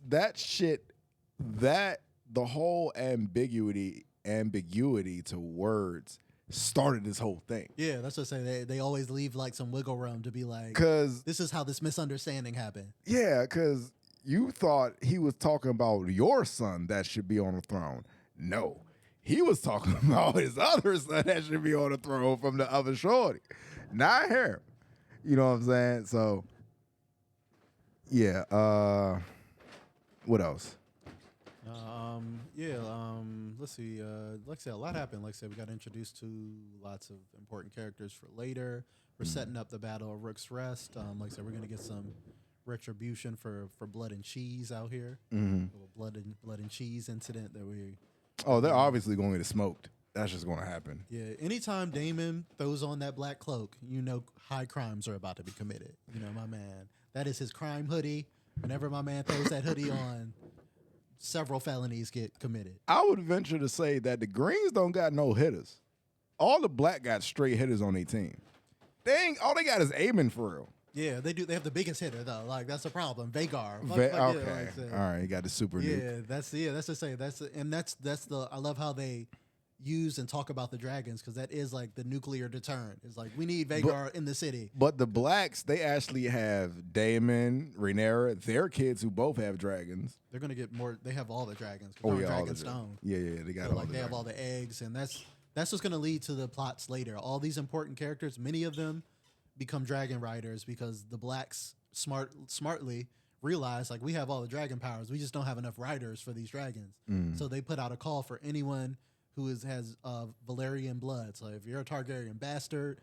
whole ambiguity to words started this whole thing. Yeah, that's what I say. They always leave like some wiggle room to be like, because this is how this misunderstanding happened. Yeah, because you thought he was talking about your son that should be on the throne. No. He was talking about his other son that should be on the throne from the other shorty. Not her. You know what I'm saying? So, yeah. What else? Let's see. Like I said, a lot happened. Like I said, we got introduced to lots of important characters for later. We're setting up the Battle of Rook's Rest. Like I said, we're going to get some retribution for blood and cheese out here. A little blood and cheese incident that we... Oh, they're obviously going to get smoked. That's just going to happen. Yeah, anytime Damon throws on that black cloak, high crimes are about to be committed. My man, that is his crime hoodie. Whenever my man throws that hoodie on, several felonies get committed. I would venture to say that the Greens don't got no hitters. All the black got straight hitters on their team. All they got is Aemon for real. Yeah, they do. They have the biggest hitter though. Like that's the problem. Vagar. Okay, all right. You got the super. Yeah, that's to say that's the. I love how they use and talk about the dragons, because that is like the nuclear deterrent. It's like we need Vagar in the city. But the blacks, they actually have Daemon, Rhaenyra, their kids who both have dragons. They're gonna get more. They have all the dragons. Dragon stone. Yeah, they got all. They have all the eggs, and that's what's gonna lead to the plots later. All these important characters, many of them become dragon riders because the blacks smartly realize like we have all the dragon powers, we just don't have enough riders for these dragons. So they put out a call for anyone who has Valerian blood. So if you're a Targaryen bastard,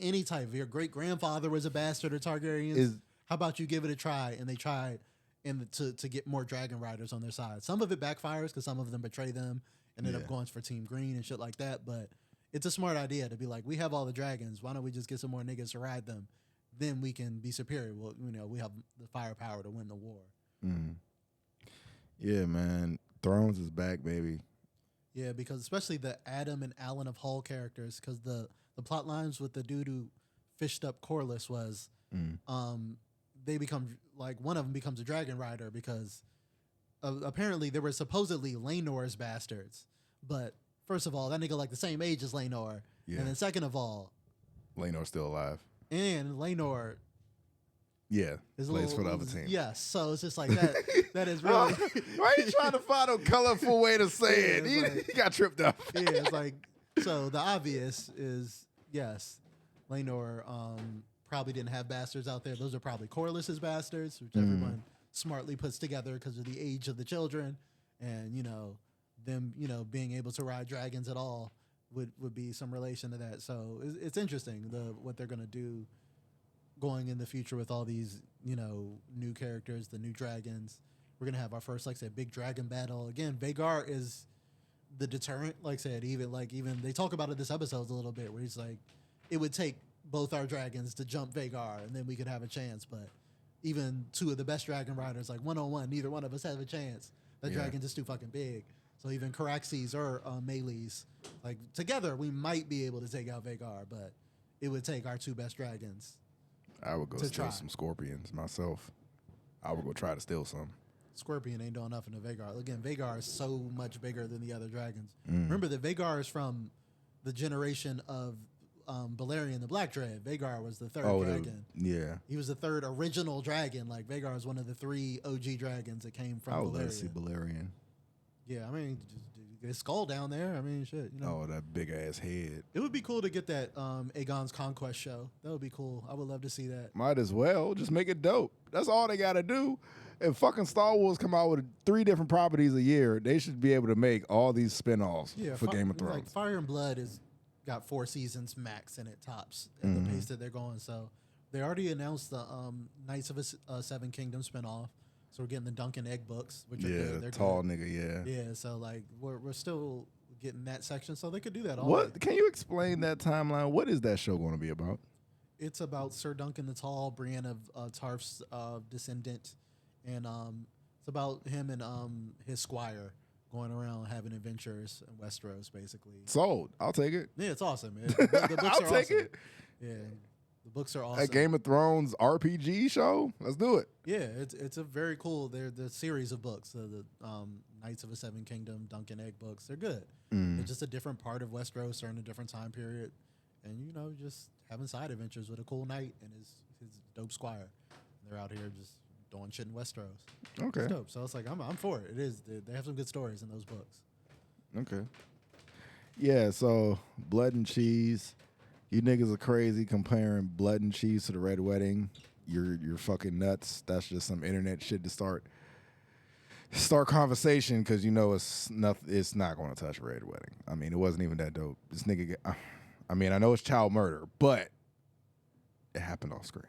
any type, if your great grandfather was a bastard of Targaryens, how about you give it a try? And they tried to get more dragon riders on their side. Some of it backfires because some of them betray them and end up going for Team Green and shit like that. But it's a smart idea to be like, we have all the dragons. Why don't we just get some more niggas to ride them? Then we can be superior. Well, we have the firepower to win the war. Mm. Yeah, man. Thrones is back, baby. Yeah, because especially the Adam and Alan of Hall characters, because the plot lines with the dude who fished up Corlys was, they become, like, one of them becomes a dragon rider because apparently they were supposedly Laenor's bastards. But first of all, that nigga like the same age as Laenor. Yeah. And then second of all, Laenor's still alive. And Laenor plays for the other team. Yes, so it's just like that. That is really. Why are you trying to find a colorful way to say it? He got tripped up. Yeah, it's like, so the obvious is, yes, Laenor probably didn't have bastards out there. Those are probably Corlys's bastards, which everyone smartly puts together because of the age of the children. And, them, being able to ride dragons at all would be some relation to that. So it's interesting, what they're going to do going in the future with all these, new characters, the new dragons. We're going to have our first, like I said, big dragon battle. Again, Vhagar is the deterrent. Like I said, even they talk about it this episode a little bit, where he's like, it would take both our dragons to jump Vhagar, and then we could have a chance. But even two of the best dragon riders, like one-on-one, neither one of us have a chance. That dragon's just too fucking big. So even Caraxes or Melees, like, together, we might be able to take out Vhagar, but it would take our two best dragons. I would go steal some scorpions myself. I would go try to steal some. Scorpion ain't doing nothing to Vhagar. Again, Vhagar is so much bigger than the other dragons. Remember that Vhagar is from the generation of Balerion the Black Dread. Vhagar was the third dragon. He was the third original dragon. Like, Vhagar is one of the 3 OG dragons that came from Balerion. I would love to see Balerion. Yeah, I mean, his skull down there. I mean, shit. Oh, that big ass head. It would be cool to get that Aegon's Conquest show. That would be cool. I would love to see that. Might as well. Just make it dope. That's all they got to do. If fucking Star Wars come out with 3 different properties a year, they should be able to make all these spinoffs for Game of Thrones. Like Fire and Blood has got 4 seasons max and it tops at the pace that they're going. So they already announced the Knights of a Seven Kingdoms spinoff. So we're getting the Duncan Egg books, which are good. They're tall good. Nigga, Yeah, so like we're still getting that section, so they could do that all What? Can you explain that timeline? What is that show going to be about? It's about Sir Duncan the Tall, Brienne of Tarth's descendant, and it's about him and his squire going around having adventures in Westeros, basically. Sold. I'll take it. Yeah, it's awesome. The books I'll take it. Yeah. The books are awesome. A Game of Thrones RPG show? Let's do it. Yeah, it's a very cool. They're the series of books. The Knights of the Seven Kingdom, Duncan Egg books. They're good. They're just a different part of Westeros during a different time period, and just having side adventures with a cool knight and his dope squire. They're out here just doing shit in Westeros. Okay, it's dope. So it's like I'm for it. It is. They have some good stories in those books. Okay. Yeah. So Blood and Cheese. You niggas are crazy comparing Blood and Cheese to the Red Wedding. You're fucking nuts. That's just some internet shit to start conversation because it's not going to touch Red Wedding. I mean, it wasn't even that dope. This nigga, I mean, I know it's child murder, but it happened off screen.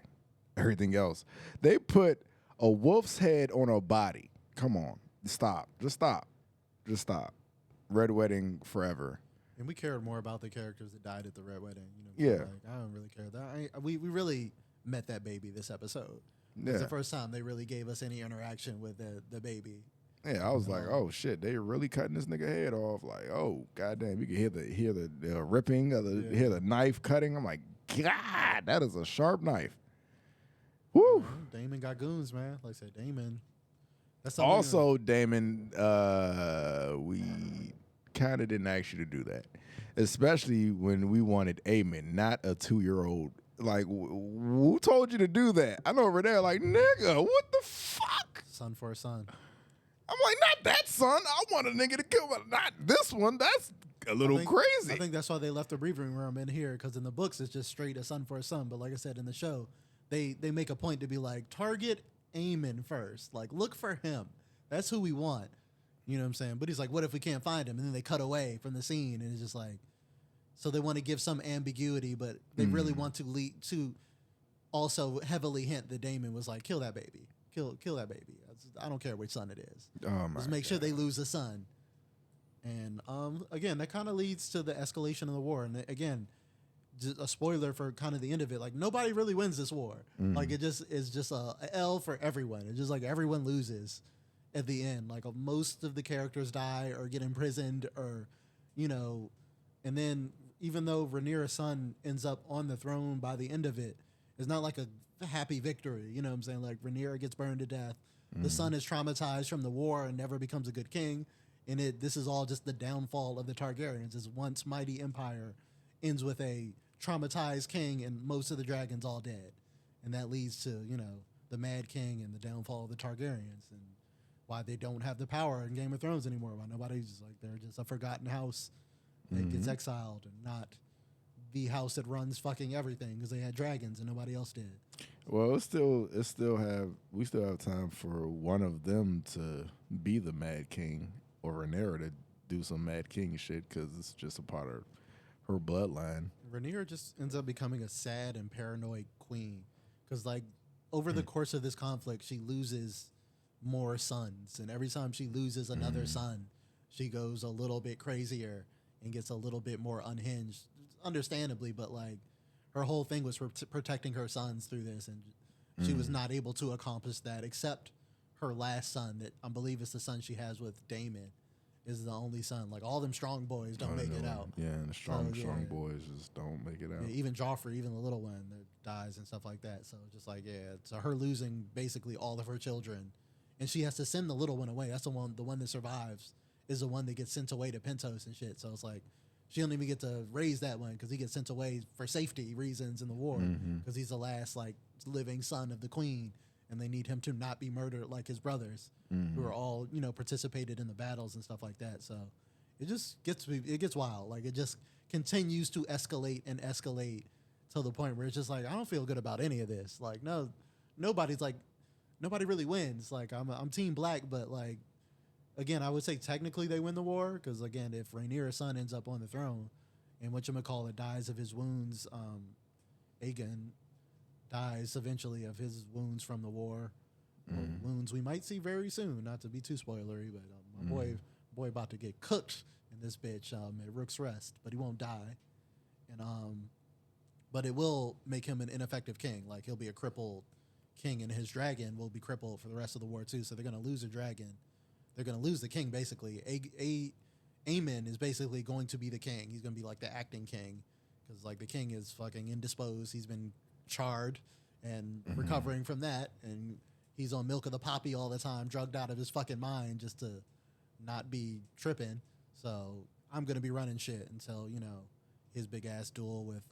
Everything else, they put a wolf's head on a body. Come on, stop. Just stop. Red Wedding forever. And we cared more about the characters that died at the Red Wedding. Yeah. Like, I don't really care. We really met that baby this episode. It's the first time they really gave us any interaction with the baby. Yeah, I was like, oh shit, they really cutting this nigga head off. Like, oh goddamn, you can hear the ripping, hear the knife cutting. I'm like, God, that is a sharp knife. Woo. Daemon got goons, man. Like I said, Daemon. That's also Daemon. We kind of didn't ask you to do that, especially when we wanted Aemon, not a 2-year-old. Like, who told you to do that? I know over there, like, nigga, what the fuck? Son for a son. I'm like, not that son. I want a nigga to kill, but not this one. That's a little crazy. I think that's why they left the briefing room in here, because in the books it's just straight a son for a son. But like I said, in the show, they make a point to be like, target Aemon first. Like, look for him. That's who we want. You know what I'm saying? But he's like, what if we can't find him? And then they cut away from the scene, and it's just like, so they want to give some ambiguity, but they really want to lead to also heavily hint that Damon was like, kill that baby, kill that baby. I don't care which son it is. Oh my Just make sure they lose a son. And again, that kind of leads to the escalation of the war. And again, just a spoiler for kind of the end of it. Like nobody really wins this war. Like it just is just a L for everyone. It's just like everyone loses at the end. Like most of the characters die or get imprisoned, or and then even though Rhaenyra's son ends up on the throne by the end of it, it's not like a happy victory. You know what I'm saying? Like Rhaenyra gets burned to death. The son is traumatized from the war and never becomes a good king. And this is all just the downfall of the Targaryens. This once mighty empire ends with a traumatized king and most of the dragons all dead. And that leads to, the Mad King and the downfall of the Targaryens, and why they don't have the power in Game of Thrones anymore. Why nobody's just like, they're just a forgotten house that gets exiled, and not the house that runs fucking everything because they had dragons and nobody else did. Well, we still have time for one of them to be the Mad King, or Rhaenyra to do some Mad King shit, because it's just a part of her bloodline. Rhaenyra just ends up becoming a sad and paranoid queen, because like over the course of this conflict, she loses more sons, and every time she loses another son, she goes a little bit crazier and gets a little bit more unhinged, understandably. But like her whole thing was protecting her sons through this, and she was not able to accomplish that, except her last son, that I believe is the son she has with Daemon, is the only son. Like all them strong boys don't make it out. Yeah, and the strong boys just don't make it out. Yeah, even Joffrey, even the little one that dies and stuff like that. So just like, so her losing basically all of her children, and she has to send the little one away. That's the one that survives is the one that gets sent away to Pentos and shit. So it's like she don't even get to raise that one because he gets sent away for safety reasons in the war, because he's the last like living son of the queen, and they need him to not be murdered like his brothers, who are all participated in the battles and stuff like that. So it just gets wild. Like it just continues to escalate and escalate till the point where it's just like, I don't feel good about any of this. Like nobody really wins. Like I'm Team Black, but like again, I would say technically they win the war, because again, if Rhaenyra's son ends up on the throne and whatchamacallit dies of his wounds, Aegon dies eventually of his wounds from the war. Wounds we might see very soon, not to be too spoilery, but my boy about to get cooked in this bitch at Rook's Rest, but he won't die. And but it will make him an ineffective king. Like he'll be a crippled king, and his dragon will be crippled for the rest of the war too. So they're gonna lose a dragon. They're gonna lose the king basically. Aemon is basically going to be the king. He's gonna be like the acting king, because like the king is fucking indisposed. He's been charred and recovering from that, and he's on milk of the poppy all the time, drugged out of his fucking mind just to not be tripping. So I'm gonna be running shit until his big ass duel with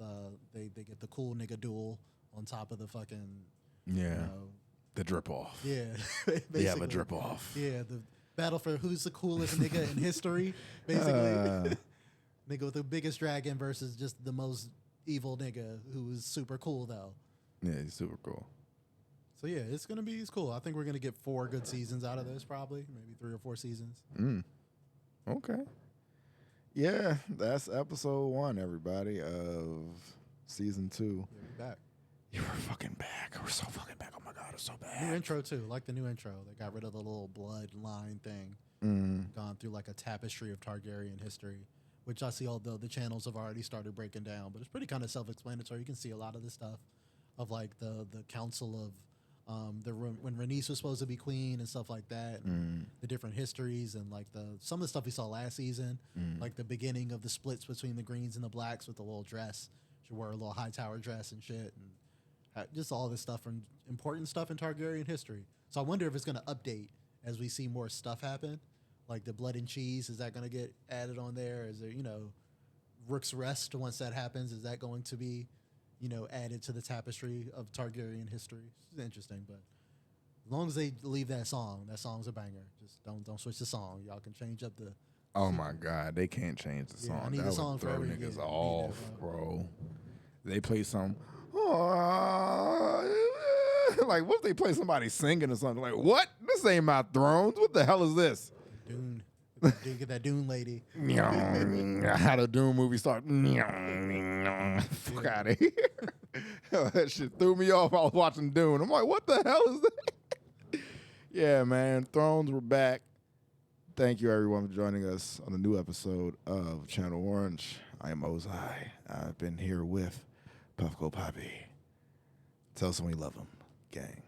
they get the cool nigga duel on top of the fucking the drip off. Yeah, they have a drip off. Yeah, the battle for who's the coolest nigga in history, basically. Nigga with the biggest dragon versus just the most evil nigga who is super cool though. Yeah, he's super cool. So yeah, it's cool. I think we're gonna get 4 good seasons out of this, probably maybe 3 or 4 seasons. Okay. Yeah, that's episode 1, everybody, of season 2. Yeah, we're back. You were fucking back. We're so fucking back. Oh my god, it's so bad. New intro too. Like the new intro. They got rid of the little bloodline thing. Gone through like a tapestry of Targaryen history, which I see although the channels have already started breaking down, but it's pretty kind of self-explanatory. You can see a lot of the stuff of like the council of when Rhaenys was supposed to be queen and stuff like that, and the different histories, and like some of the stuff we saw last season, like the beginning of the splits between the greens and the blacks with the little dress. She wore a little high tower dress and shit, and just all this stuff from important stuff in Targaryen history. So I wonder if it's going to update as we see more stuff happen, like the blood and cheese. Is that going to get added on there? Is there Rook's Rest, once that happens, is that going to be added to the tapestry of Targaryen history? It's interesting, but as long as they leave that song's a banger. Just don't switch the song. Y'all can change up the. Oh my god, they can't change the song. I need that the song would for throw every niggas year. off, bro. They play some. Like, what if they play somebody singing or something? Like, what? This ain't my Thrones. What the hell is this? Dune. Get that Dune lady. How the Doom movie start? Fuck out of here. That shit threw me off. I was watching Dune. I'm like, what the hell is that? Yeah, man. Thrones were back. Thank you, everyone, for joining us on a new episode of Channel Orange. I am Ozai. I've been here with Puffco Poppy. Tell someone you love them, gang.